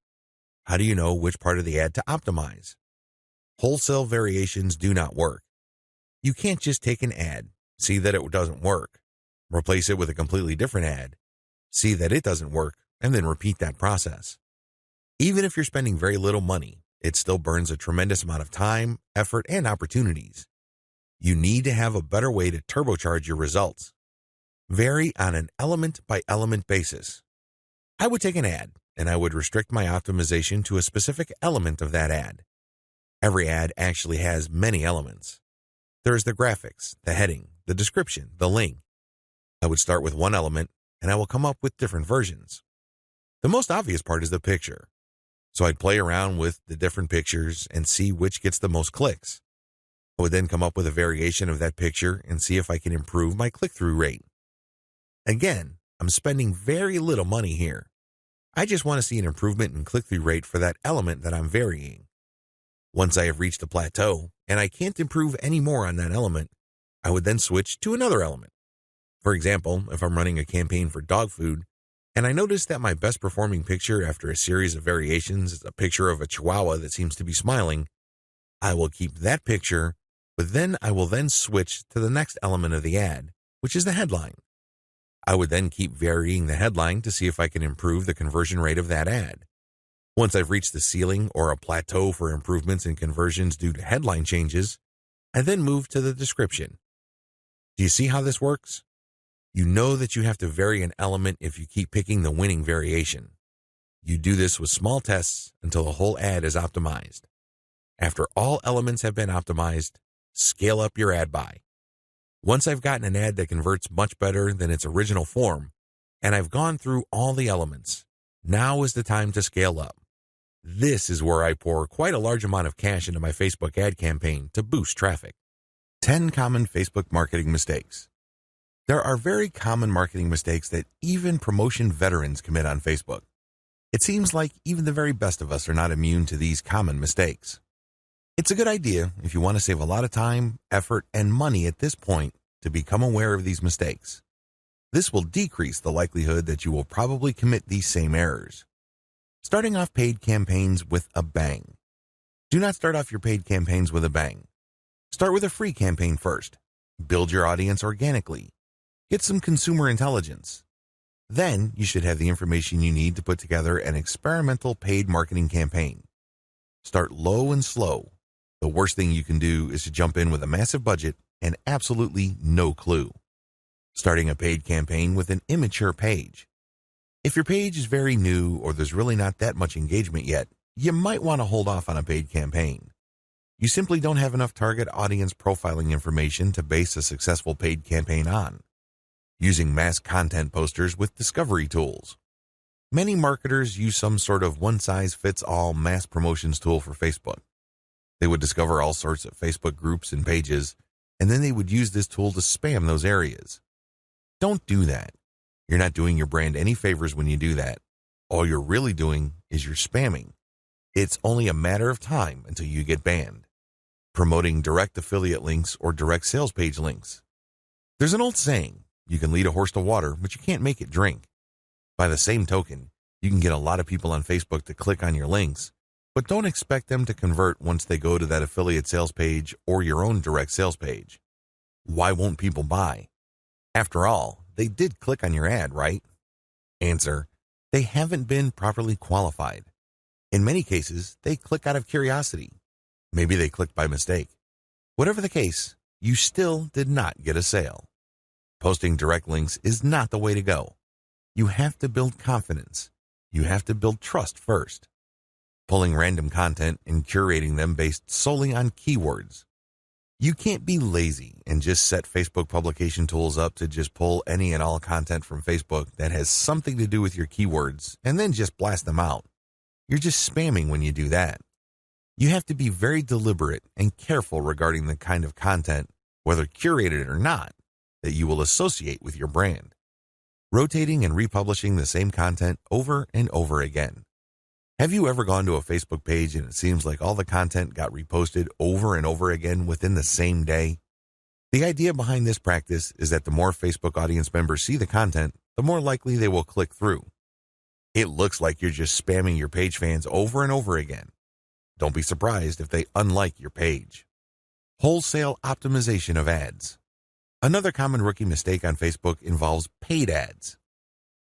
How do you know which part of the ad to optimize? Wholesale variations do not work. You can't just take an ad, see that it doesn't work, replace it with a completely different ad, see that it doesn't work, and then repeat that process. Even if you're spending very little money, it still burns a tremendous amount of time, effort, and opportunities. You need to have a better way to turbocharge your results. Vary on an element-by-element basis. I would take an ad, and I would restrict my optimization to a specific element of that ad. Every ad actually has many elements. There's the graphics, the heading, the description, the link. I would start with one element, and I will come up with different versions. The most obvious part is the picture. So I'd play around with the different pictures and see which gets the most clicks. I would then come up with a variation of that picture and see if I can improve my click-through rate. Again, I'm spending very little money here. I just want to see an improvement in click-through rate for that element that I'm varying. Once I have reached a plateau and I can't improve any more on that element, I would then switch to another element. For example, if I'm running a campaign for dog food and I notice that my best performing picture after a series of variations is a picture of a chihuahua that seems to be smiling, I will keep that picture, but then I will then switch to the next element of the ad, which is the headline. I would then keep varying the headline to see if I can improve the conversion rate of that ad. Once I've reached the ceiling or a plateau for improvements in conversions due to headline changes, I then move to the description. Do you see how this works? You know that you have to vary an element if you keep picking the winning variation. You do this with small tests until the whole ad is optimized. After all elements have been optimized, scale up your ad buy. Once I've gotten an ad that converts much better than its original form, and I've gone through all the elements, now is the time to scale up. This is where I pour quite a large amount of cash into my Facebook ad campaign to boost traffic. 10 common Facebook marketing mistakes. There are very common marketing mistakes that even promotion veterans commit on Facebook. It seems like even the very best of us are not immune to these common mistakes. It's a good idea if you want to save a lot of time, effort, and money at this point to become aware of these mistakes. This will decrease the likelihood that you will probably commit these same errors. Starting off paid campaigns with a bang. Do not start off your paid campaigns with a bang. Start with a free campaign first. Build your audience organically. Get some consumer intelligence. Then you should have the information you need to put together an experimental paid marketing campaign. Start low and slow. The worst thing you can do is to jump in with a massive budget and absolutely no clue. Starting a paid campaign with an immature page. If your page is very new or there's really not that much engagement yet, you might want to hold off on a paid campaign. You simply don't have enough target audience profiling information to base a successful paid campaign on. Using mass content posters with discovery tools. Many marketers use some sort of one-size-fits-all mass promotions tool for Facebook. They would discover all sorts of Facebook groups and pages, and then they would use this tool to spam those areas. Don't do that. You're not doing your brand any favors when you do that. All you're really doing is you're spamming. It's only a matter of time until you get banned. Promoting direct affiliate links or direct sales page links. There's an old saying, you can lead a horse to water, but you can't make it drink. By the same token, you can get a lot of people on Facebook to click on your links, but don't expect them to convert once they go to that affiliate sales page or your own direct sales page. Why won't people buy? After all, they did click on your ad, right? Answer, they haven't been properly qualified. In many cases, they click out of curiosity. Maybe they clicked by mistake. Whatever the case, you still did not get a sale. Posting direct links is not the way to go. You have to build confidence. You have to build trust first. Pulling random content and curating them based solely on keywords. You can't be lazy and just set Facebook publication tools up to just pull any and all content from Facebook that has something to do with your keywords and then just blast them out. You're just spamming when you do that. You have to be very deliberate and careful regarding the kind of content, whether curated or not, that you will associate with your brand. Rotating and republishing the same content over and over again. Have you ever gone to a Facebook page and it seems like all the content got reposted over and over again within the same day? The idea behind this practice is that the more Facebook audience members see the content, the more likely they will click through. It looks like you're just spamming your page fans over and over again. Don't be surprised if they unlike your page. Wholesale optimization of ads. Another common rookie mistake on Facebook involves paid ads.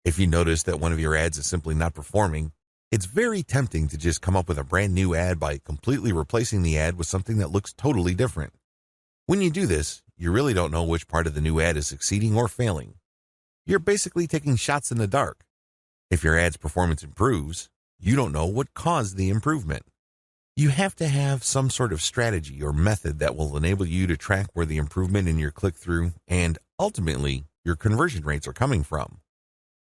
If you notice that one of your ads is simply not performing, it's very tempting to just come up with a brand new ad by completely replacing the ad with something that looks totally different. When you do this, you really don't know which part of the new ad is succeeding or failing. You're basically taking shots in the dark. If your ad's performance improves, you don't know what caused the improvement. You have to have some sort of strategy or method that will enable you to track where the improvement in your click-through and, ultimately, your conversion rates are coming from.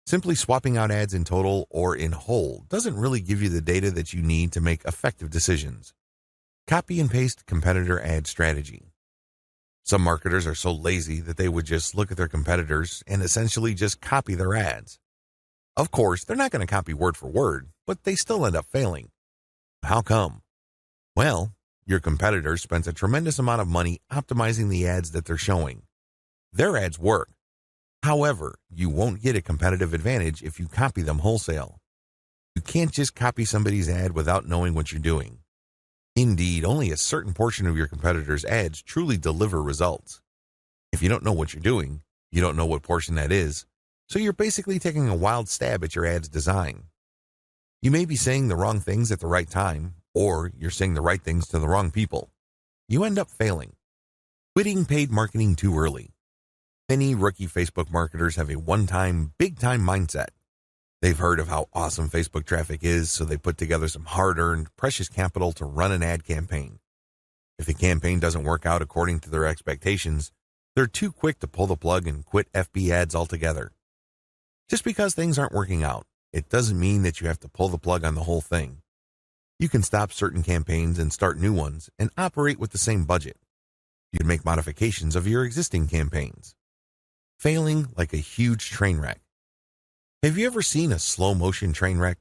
Simply swapping out ads in total or in whole doesn't really give you the data that you need to make effective decisions. Copy and paste competitor ad strategy. Some marketers are so lazy that they would just look at their competitors and essentially just copy their ads. Of course, they're not going to copy word for word, but they still end up failing. How come? Well, your competitor spends a tremendous amount of money optimizing the ads that they're showing. Their ads work. However, you won't get a competitive advantage if you copy them wholesale. You can't just copy somebody's ad without knowing what you're doing. Indeed, only a certain portion of your competitors' ads truly deliver results. If you don't know what you're doing, you don't know what portion that is, so you're basically taking a wild stab at your ad's design. You may be saying the wrong things at the right time, or you're saying the right things to the wrong people. You end up failing. Quitting paid marketing too early. Many rookie Facebook marketers have a one-time, big-time mindset. They've heard of how awesome Facebook traffic is, so they put together some hard-earned, precious capital to run an ad campaign. If the campaign doesn't work out according to their expectations, they're too quick to pull the plug and quit FB ads altogether. Just because things aren't working out, it doesn't mean that you have to pull the plug on the whole thing. You can stop certain campaigns and start new ones and operate with the same budget. You can make modifications of your existing campaigns. Failing like a huge train wreck. Have you ever seen a slow-motion train wreck?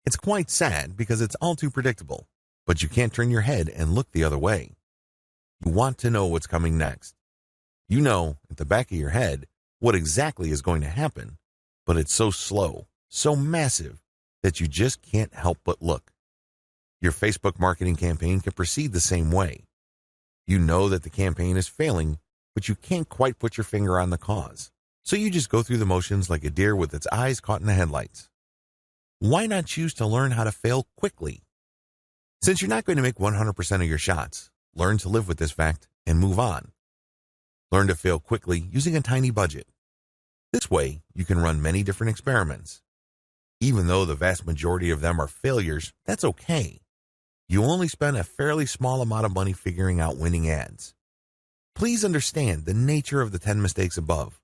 It's quite sad because it's all too predictable, but you can't turn your head and look the other way. You want to know what's coming next. You know, at the back of your head, what exactly is going to happen, but it's so slow, so massive, that you just can't help but look. Your Facebook marketing campaign can proceed the same way. You know that the campaign is failing, but you can't quite put your finger on the cause. So you just go through the motions like a deer with its eyes caught in the headlights. Why not choose to learn how to fail quickly? Since you're not going to make 100% of your shots, learn to live with this fact and move on. Learn to fail quickly using a tiny budget. This way, you can run many different experiments. Even though the vast majority of them are failures, that's okay. You only spend a fairly small amount of money figuring out winning ads. Please understand the nature of the 10 mistakes above.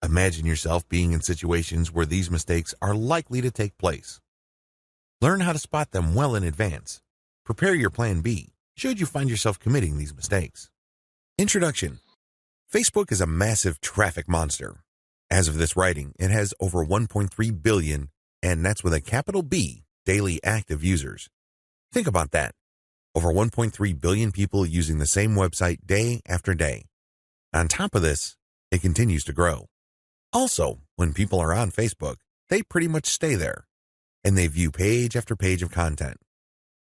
Imagine yourself being in situations where these mistakes are likely to take place. Learn how to spot them well in advance. Prepare your plan B should you find yourself committing these mistakes. Introduction. Facebook is a massive traffic monster. As of this writing, it has over 1.3 billion, and that's with a capital B, daily active users. Think about that. Over 1.3 billion people using the same website day after day. On top of this, it continues to grow. Also, when people are on Facebook, they pretty much stay there, and they view page after page of content.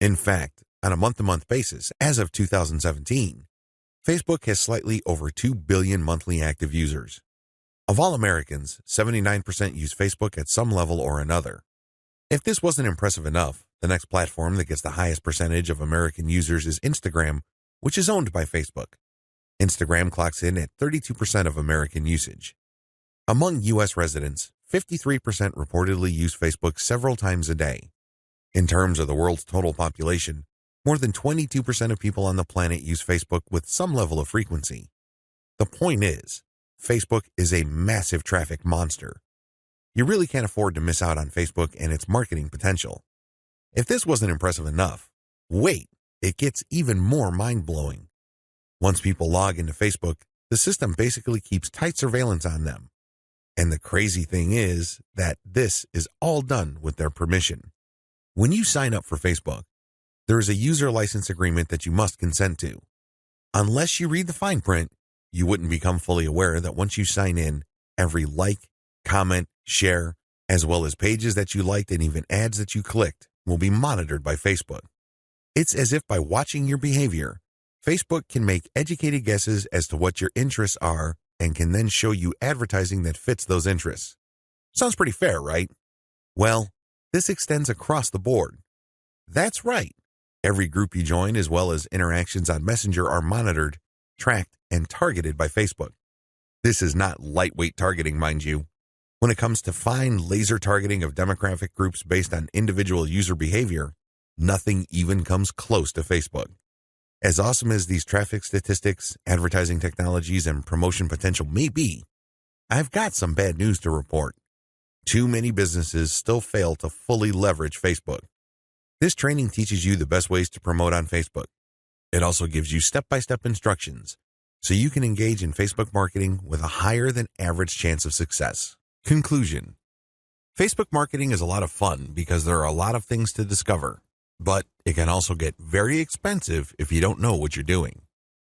In fact, on a month-to-month basis, as of 2017, Facebook has slightly over 2 billion monthly active users. Of all Americans, 79% use Facebook at some level or another. If this wasn't impressive enough, the next platform that gets the highest percentage of American users is Instagram, which is owned by Facebook. Instagram clocks in at 32% of American usage. Among U.S. residents, 53% reportedly use Facebook several times a day. In terms of the world's total population, more than 22% of people on the planet use Facebook with some level of frequency. The point is, Facebook is a massive traffic monster. You really can't afford to miss out on Facebook and its marketing potential. If this wasn't impressive enough, wait, it gets even more mind-blowing. Once people log into Facebook, the system basically keeps tight surveillance on them. And the crazy thing is that this is all done with their permission. When you sign up for Facebook, there is a user license agreement that you must consent to. Unless you read the fine print, you wouldn't become fully aware that once you sign in, every like, comment, share, as well as pages that you liked and even ads that you clicked will be monitored by Facebook. It's as if by watching your behavior, Facebook can make educated guesses as to what your interests are and can then show you advertising that fits those interests. Sounds pretty fair, right? Well, this extends across the board. That's right. Every group you join as well as interactions on Messenger are monitored, tracked, and targeted by Facebook. This is not lightweight targeting, mind you. When it comes to fine laser targeting of demographic groups based on individual user behavior, nothing even comes close to Facebook. As awesome as these traffic statistics, advertising technologies, and promotion potential may be, I've got some bad news to report. Too many businesses still fail to fully leverage Facebook. This training teaches you the best ways to promote on Facebook. It also gives you step-by-step instructions so you can engage in Facebook marketing with a higher than average chance of success. Conclusion. Facebook marketing is a lot of fun because there are a lot of things to discover, but it can also get very expensive if you don't know what you're doing.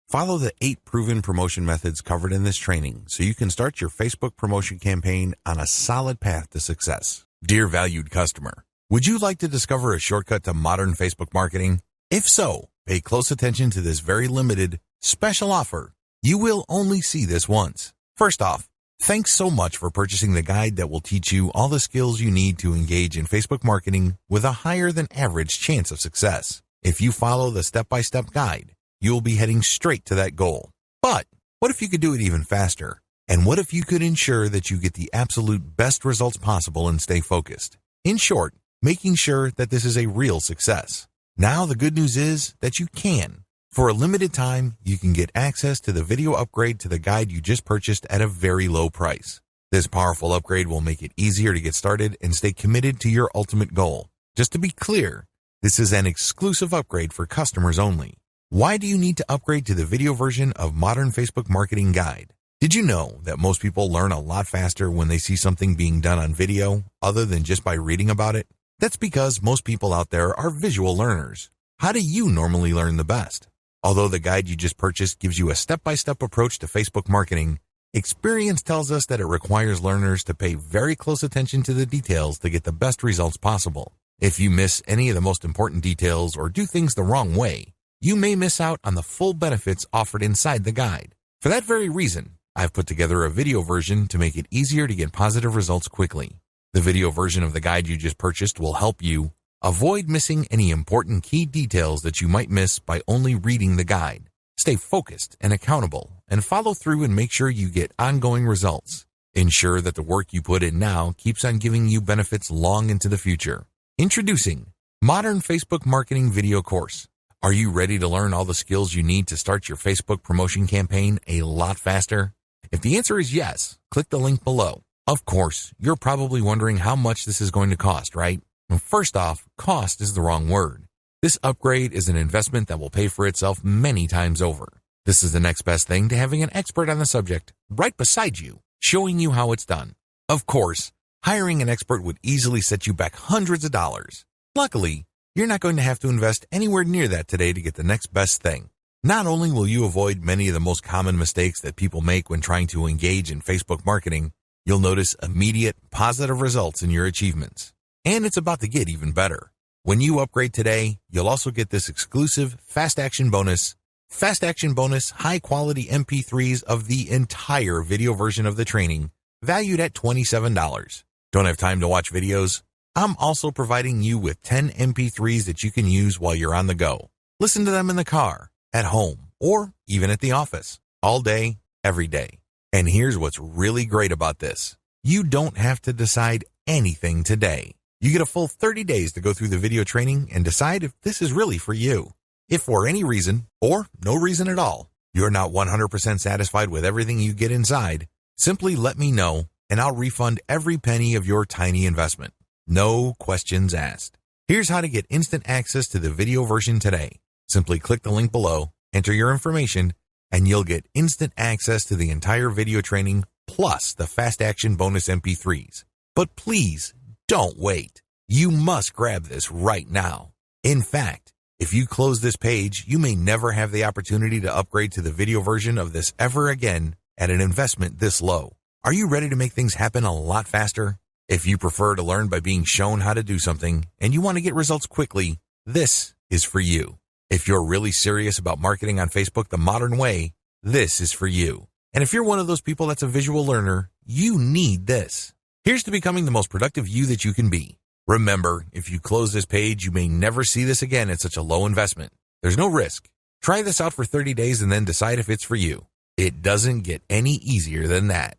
Follow the 8 proven promotion methods covered in this training so you can start your Facebook promotion campaign on a solid path to success. Dear valued customer, would you like to discover a shortcut to modern Facebook marketing? If so, pay close attention to this very limited, special offer. You will only see this once. First off, thanks so much for purchasing the guide that will teach you all the skills you need to engage in Facebook marketing with a higher than average chance of success. If you follow the step-by-step guide, you'll be heading straight to that goal. But what if you could do it even faster? And what if you could ensure that you get the absolute best results possible and stay focused? In short, making sure that this is a real success. Now the good news is that you can. For a limited time, you can get access to the video upgrade to the guide you just purchased at a very low price. This powerful upgrade will make it easier to get started and stay committed to your ultimate goal. Just to be clear, this is an exclusive upgrade for customers only. Why do you need to upgrade to the video version of Modern Facebook Marketing Guide? Did you know that most people learn a lot faster when they see something being done on video other than just by reading about it? That's because most people out there are visual learners. How do you normally learn the best? Although the guide you just purchased gives you a step-by-step approach to Facebook marketing, experience tells us that it requires learners to pay very close attention to the details to get the best results possible. If you miss any of the most important details or do things the wrong way, you may miss out on the full benefits offered inside the guide. For that very reason, I've put together a video version to make it easier to get positive results quickly. The video version of the guide you just purchased will help you avoid missing any important key details that you might miss by only reading the guide. Stay focused and accountable and follow through and make sure you get ongoing results. Ensure that the work you put in now keeps on giving you benefits long into the future. Introducing Modern Facebook Marketing Video Course. Are you ready to learn all the skills you need to start your Facebook promotion campaign a lot faster? If the answer is yes, click the link below. Of course, you're probably wondering how much this is going to cost, right? Well, first off, cost is the wrong word. This upgrade is an investment that will pay for itself many times over. This is the next best thing to having an expert on the subject right beside you, showing you how it's done. Of course, hiring an expert would easily set you back hundreds of dollars. Luckily, you're not going to have to invest anywhere near that today to get the next best thing. Not only will you avoid many of the most common mistakes that people make when trying to engage in Facebook marketing, you'll notice immediate positive results in your achievements. And it's about to get even better. When you upgrade today, you'll also get this exclusive Fast Action Bonus high-quality MP3s of the entire video version of the training, valued at $27. Don't have time to watch videos? I'm also providing you with 10 MP3s that you can use while you're on the go. Listen to them in the car, at home, or even at the office, all day, every day. And here's what's really great about this. You don't have to decide anything today. You get a full 30 days to go through the video training and decide if this is really for you. If for any reason, or no reason at all, you're not 100% satisfied with everything you get inside, simply let me know and I'll refund every penny of your tiny investment. No questions asked. Here's how to get instant access to the video version today. Simply click the link below, enter your information, and you'll get instant access to the entire video training plus the Fast Action Bonus MP3s. But please, don't wait. You must grab this right now. In fact, if you close this page, you may never have the opportunity to upgrade to the video version of this ever again at an investment this low. Are you ready to make things happen a lot faster? If you prefer to learn by being shown how to do something and you want to get results quickly, this is for you. If you're really serious about marketing on Facebook the modern way, this is for you. And if you're one of those people that's a visual learner, you need this. Here's to becoming the most productive you that you can be. Remember, if you close this page, you may never see this again at such a low investment. There's no risk. Try this out for 30 days and then decide if it's for you. It doesn't get any easier than that.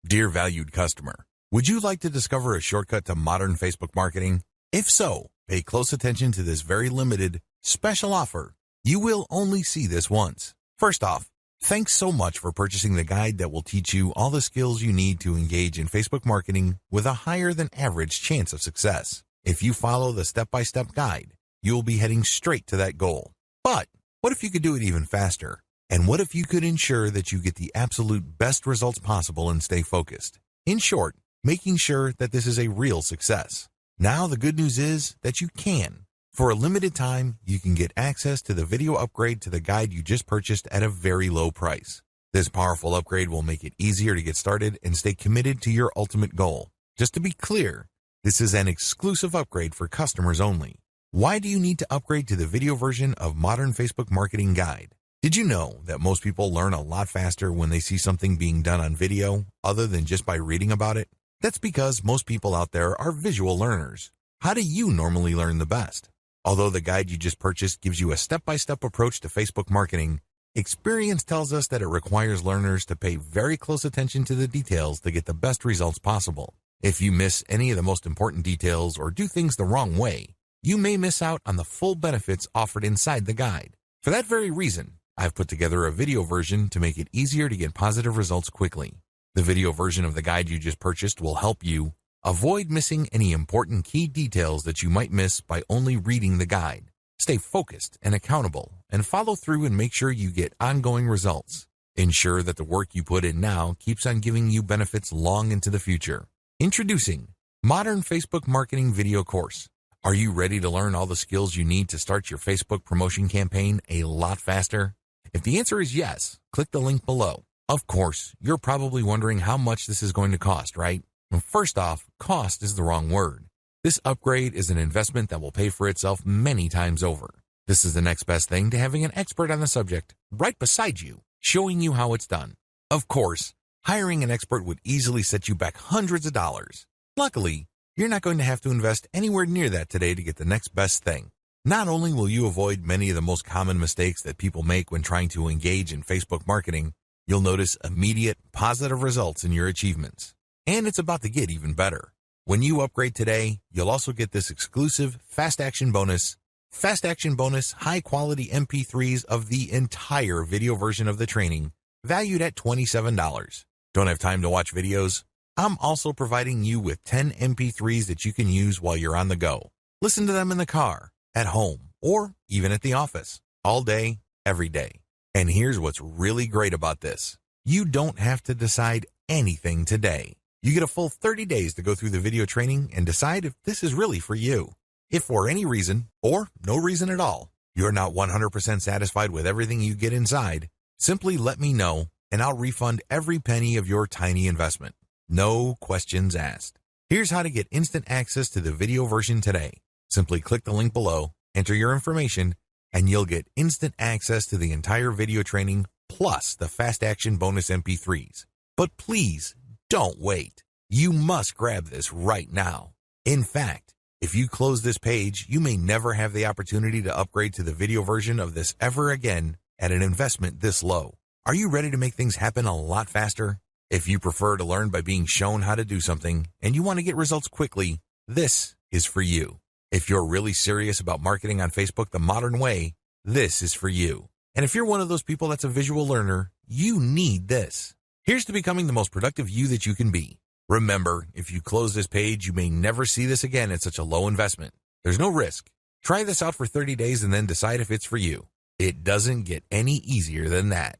Dear valued customer, would you like to discover a shortcut to modern Facebook marketing? If so, pay close attention to this very limited, special offer. You will only see this once. First off, thanks so much for purchasing the guide that will teach you all the skills you need to engage in Facebook marketing with a higher than average chance of success. If you follow the step-by-step guide, you'll be heading straight to that goal. But what if you could do it even faster? And what if you could ensure that you get the absolute best results possible and stay focused? In short, making sure that this is a real success. Now the good news is that you can. For a limited time, you can get access to the video upgrade to the guide you just purchased at a very low price. This powerful upgrade will make it easier to get started and stay committed to your ultimate goal. Just to be clear, this is an exclusive upgrade for customers only. Why do you need to upgrade to the video version of Modern Facebook Marketing Guide? Did you know that most people learn a lot faster when they see something being done on video other than just by reading about it? That's because most people out there are visual learners. How do you normally learn the best? Although the guide you just purchased gives you a step-by-step approach to Facebook marketing, experience tells us that it requires learners to pay very close attention to the details to get the best results possible. If you miss any of the most important details or do things the wrong way, you may miss out on the full benefits offered inside the guide. For that very reason, I've put together a video version to make it easier to get positive results quickly. The video version of the guide you just purchased will help you avoid missing any important key details that you might miss by only reading the guide. Stay focused and accountable and follow through and make sure you get ongoing results. Ensure that the work you put in now keeps on giving you benefits long into the future. Introducing Modern Facebook Marketing Video Course. Are you ready to learn all the skills you need to start your Facebook promotion campaign a lot faster? If the answer is yes, click the link below. Of course, you're probably wondering how much this is going to cost, right? Well, first off, cost is the wrong word. This upgrade is an investment that will pay for itself many times over. This is the next best thing to having an expert on the subject right beside you, showing you how it's done. Of course, hiring an expert would easily set you back hundreds of dollars. Luckily, you're not going to have to invest anywhere near that today to get the next best thing. Not only will you avoid many of the most common mistakes that people make when trying to engage in Facebook marketing, you'll notice immediate positive results in your achievements. And it's about to get even better. When you upgrade today, you'll also get this exclusive Fast Action Bonus, high-quality MP3s of the entire video version of the training, valued at $27. Don't have time to watch videos? I'm also providing you with 10 MP3s that you can use while you're on the go. Listen to them in the car, at home, or even at the office, all day, every day. And here's what's really great about this. You don't have to decide anything today. You get a full 30 days to go through the video training and decide if this is really for you. If for any reason, or no reason at all, you're not 100% satisfied with everything you get inside, simply let me know and I'll refund every penny of your tiny investment. No questions asked. Here's how to get instant access to the video version today. Simply click the link below, enter your information, and you'll get instant access to the entire video training plus the Fast Action Bonus MP3s. But please, don't wait. You must grab this right now. In fact, if you close this page, you may never have the opportunity to upgrade to the video version of this ever again at an investment this low. Are you ready to make things happen a lot faster? If you prefer to learn by being shown how to do something and you want to get results quickly, this is for you. If you're really serious about marketing on Facebook the modern way, this is for you. And if you're one of those people that's a visual learner, you need this. Here's to becoming the most productive you that you can be. Remember, if you close this page, you may never see this again at such a low investment. There's no risk. Try this out for 30 days and then decide if it's for you. It doesn't get any easier than that.